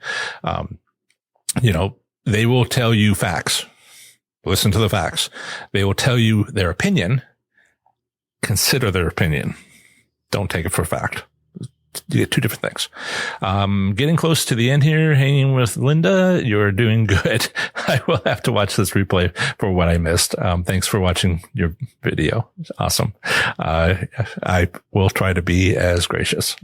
they will tell you facts. Listen to the facts. They will tell you their opinion. Consider their opinion. Don't take it for a fact. You get 2 different things. Getting close to the end here, hanging with Linda. You're doing good. I will have to watch this replay for what I missed. Thanks for watching your video. Awesome. I will try to be as gracious.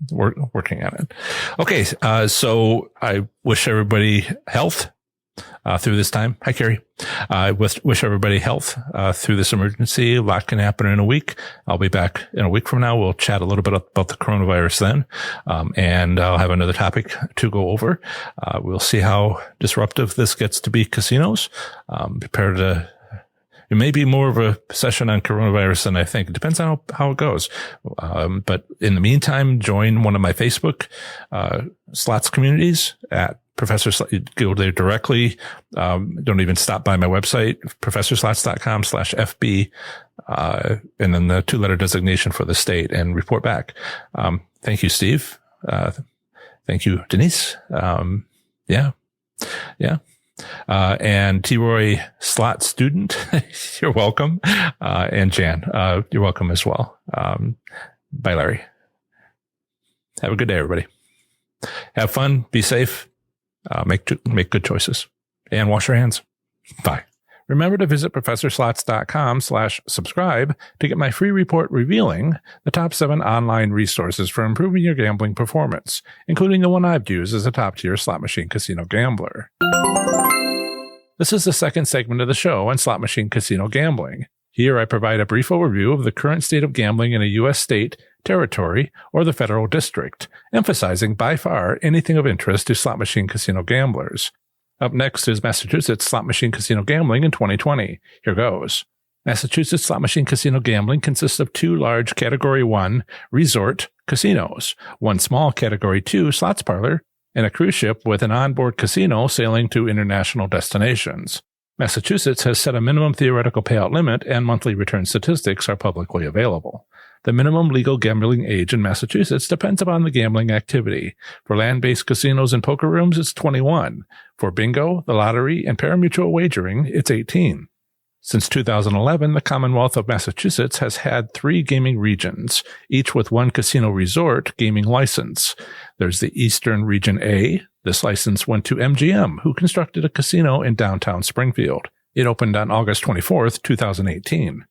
Working on it. Okay. So I wish everybody health. Through this time. Hi, Carrie. I wish everybody health through this emergency. A lot can happen in a week. I'll be back in a week from now. We'll chat a little bit about the coronavirus then, and I'll have another topic to go over. We'll see how disruptive this gets to be casinos. It may be more of a session on coronavirus than I think. It depends on how it goes. But in the meantime, join one of my Facebook slots communities at Professor Slots. You go there directly. Don't even stop by my website, professorslots.com/FB, and then the 2-letter designation for the state, and report back. Thank you, Steve. Thank you, Denise. Yeah. And T-Roy slot student, you're welcome. And Jan, you're welcome as well. Bye, Larry. Have a good day, everybody. Have fun. Be safe. Make good choices, and wash your hands. Bye. Remember to visit ProfessorSlots.com/subscribe to get my free report revealing the top 7 online resources for improving your gambling performance, including the one I've used as a top-tier slot machine casino gambler. This is the second segment of the show on slot machine casino gambling. Here I provide a brief overview of the current state of gambling in a U.S. state, territory, or the federal district, emphasizing by far anything of interest to slot machine casino gamblers. Up next is Massachusetts slot machine casino gambling in 2020. Here goes. Massachusetts slot machine casino gambling consists of 2 large Category 1 resort casinos, 1 small Category 2 slots parlor, and a cruise ship with an onboard casino sailing to international destinations. Massachusetts has set a minimum theoretical payout limit, and monthly return statistics are publicly available. The minimum legal gambling age in Massachusetts depends upon the gambling activity. For land-based casinos and poker rooms, it's 21. For bingo, the lottery, and pari-mutuel wagering, it's 18. Since 2011, the Commonwealth of Massachusetts has had 3 gaming regions, each with 1 casino resort gaming license. There's the Eastern Region A. This license went to MGM, who constructed a casino in downtown Springfield. It opened on August 24, 2018.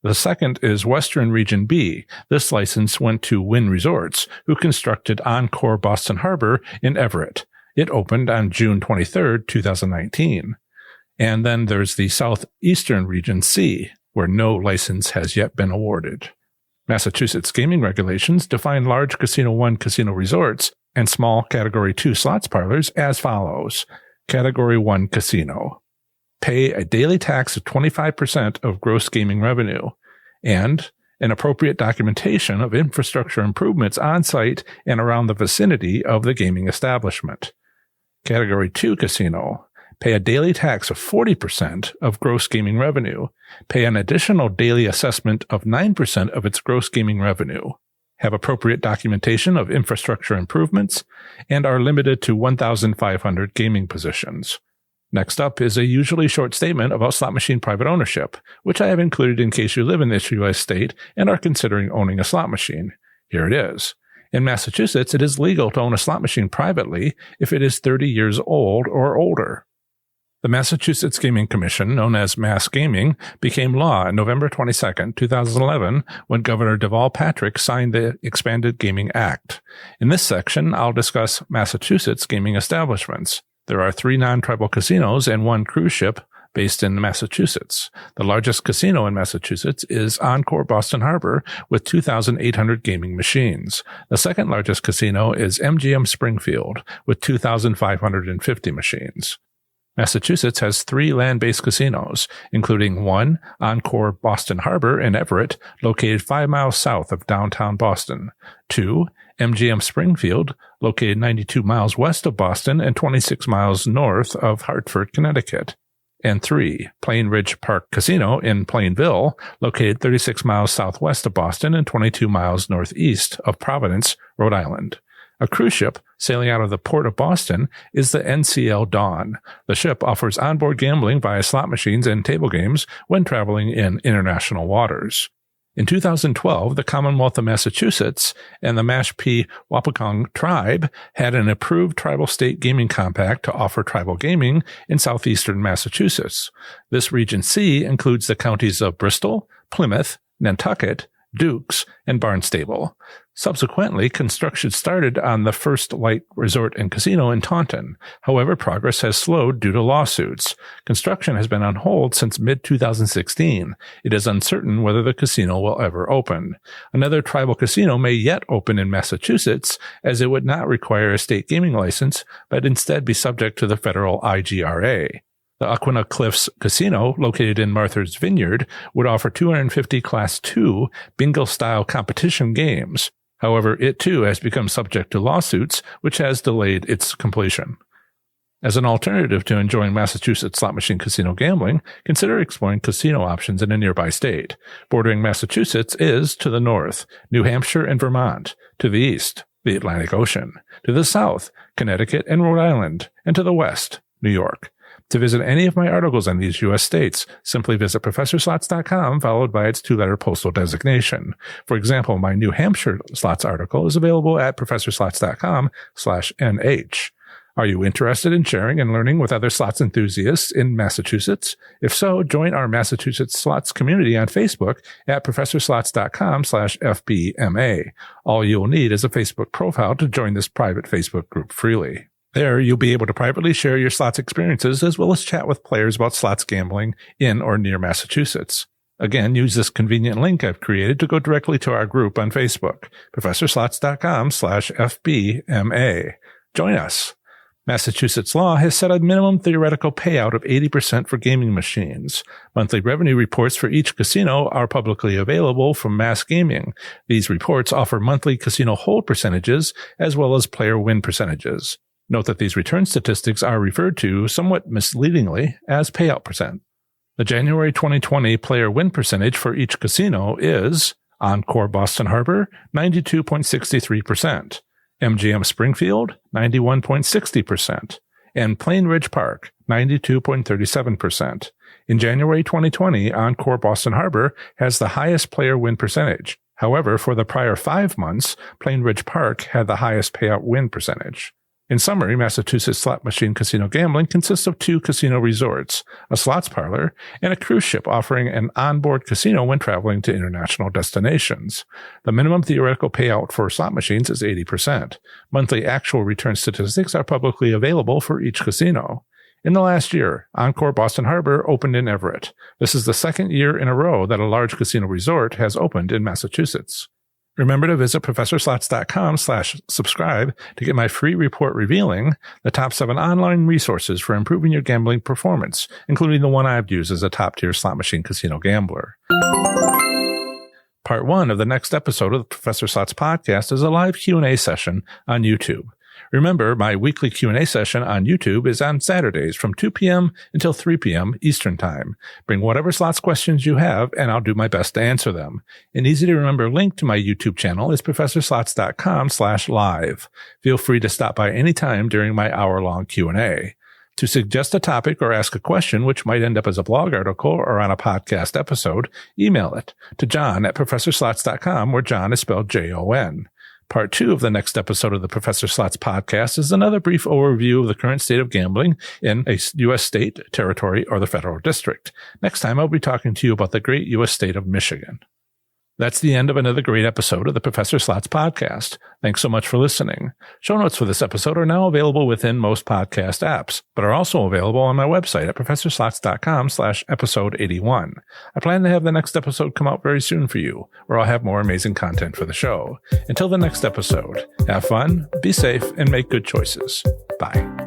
The second is Western Region B. This license went to Wynn Resorts, who constructed Encore Boston Harbor in Everett. It opened on June 23, 2019. And then there's the Southeastern Region C, where no license has yet been awarded. Massachusetts gaming regulations define large Casino 1 casino resorts and small Category 2 slots parlors as follows. Category 1 casino. Pay a daily tax of 25% of gross gaming revenue, and an appropriate documentation of infrastructure improvements on site and around the vicinity of the gaming establishment. Category 2 casino. Pay a daily tax of 40% of gross gaming revenue. Pay an additional daily assessment of 9% of its gross gaming revenue. Have appropriate documentation of infrastructure improvements, and are limited to 1,500 gaming positions. Next up is a usually short statement about slot machine private ownership, which I have included in case you live in this U.S. state and are considering owning a slot machine. Here it is. In Massachusetts, it is legal to own a slot machine privately if it is 30 years old or older. The Massachusetts Gaming Commission, known as Mass Gaming, became law on November 22, 2011, when Governor Deval Patrick signed the Expanded Gaming Act. In this section, I'll discuss Massachusetts gaming establishments. There are 3 non-tribal casinos and 1 cruise ship based in Massachusetts. The largest casino in Massachusetts is Encore Boston Harbor with 2,800 gaming machines. The second largest casino is MGM Springfield with 2,550 machines. Massachusetts has 3 land-based casinos, including 1, Encore Boston Harbor in Everett, located 5 miles south of downtown Boston, 2, MGM Springfield, located 92 miles west of Boston and 26 miles north of Hartford, Connecticut, and 3, Plain Ridge Park Casino in Plainville, located 36 miles southwest of Boston and 22 miles northeast of Providence, Rhode Island. A cruise ship sailing out of the port of Boston is the NCL Dawn. The ship offers onboard gambling via slot machines and table games when traveling in international waters. In 2012, the Commonwealth of Massachusetts and the Mashpee Wampanoag tribe had an approved tribal state gaming compact to offer tribal gaming in southeastern Massachusetts. This Region C includes the counties of Bristol, Plymouth, Nantucket, Dukes, and Barnstable. Subsequently, construction started on the First Light Resort and Casino in Taunton. However, progress has slowed due to lawsuits. Construction has been on hold since mid-2016. It is uncertain whether the casino will ever open. Another tribal casino may yet open in Massachusetts, as it would not require a state gaming license, but instead be subject to the federal IGRA. The Aquina Cliffs Casino, located in Martha's Vineyard, would offer 250 Class II bingo-style competition games. However, it too has become subject to lawsuits, which has delayed its completion. As an alternative to enjoying Massachusetts slot machine casino gambling, consider exploring casino options in a nearby state. Bordering Massachusetts is, to the north, New Hampshire and Vermont, to the east, the Atlantic Ocean, to the south, Connecticut and Rhode Island, and to the west, New York. To visit any of my articles on these U.S. states, simply visit ProfessorSlots.com, followed by its 2-letter postal designation. For example, my New Hampshire slots article is available at ProfessorSlots.com/NH. Are you interested in sharing and learning with other slots enthusiasts in Massachusetts? If so, join our Massachusetts Slots community on Facebook at professorslots.com/FBMA. All you'll need is a Facebook profile to join this private Facebook group freely. There, you'll be able to privately share your slots experiences as well as chat with players about slots gambling in or near Massachusetts. Again, use this convenient link I've created to go directly to our group on Facebook, professorslots.com/FBMA. Join us. Massachusetts law has set a minimum theoretical payout of 80% for gaming machines. Monthly revenue reports for each casino are publicly available from Mass Gaming. These reports offer monthly casino hold percentages as well as player win percentages. Note that these return statistics are referred to, somewhat misleadingly, as payout percent. The January 2020 player win percentage for each casino is Encore Boston Harbor, 92.63%. MGM Springfield, 91.60%, and Plain Ridge Park, 92.37%. In January 2020, Encore Boston Harbor has the highest player win percentage. However, for the prior 5 months, Plain Ridge Park had the highest payout win percentage. In summary, Massachusetts slot machine casino gambling consists of 2 casino resorts, a slots parlor, and a cruise ship offering an onboard casino when traveling to international destinations. The minimum theoretical payout for slot machines is 80%. Monthly actual return statistics are publicly available for each casino. In the last year, Encore Boston Harbor opened in Everett. This is the second year in a row that a large casino resort has opened in Massachusetts. Remember to visit professorslots.com/subscribe to get my free report revealing the top 7 online resources for improving your gambling performance, including the one I've used as a top-tier slot machine casino gambler. Part 1 of the next episode of the Professor Slots podcast is a live Q&A session on YouTube. Remember, my weekly Q&A session on YouTube is on Saturdays from 2 p.m. until 3 p.m. Eastern Time. Bring whatever slots questions you have, and I'll do my best to answer them. An easy-to-remember link to my YouTube channel is professorslots.com/live. Feel free to stop by anytime during my hour-long Q&A. To suggest a topic or ask a question which might end up as a blog article or on a podcast episode, email it to john@professorslots.com, where John is spelled Jon. Part 2 of the next episode of the Professor Slots podcast is another brief overview of the current state of gambling in a U.S. state, territory, or the federal district. Next time, I'll be talking to you about the great U.S. state of Michigan. That's the end of another great episode of the Professor Slots podcast. Thanks so much for listening. Show notes for this episode are now available within most podcast apps, but are also available on my website at professorslots.com/episode 81. I plan to have the next episode come out very soon for you, where I'll have more amazing content for the show. Until the next episode, have fun, be safe, and make good choices. Bye.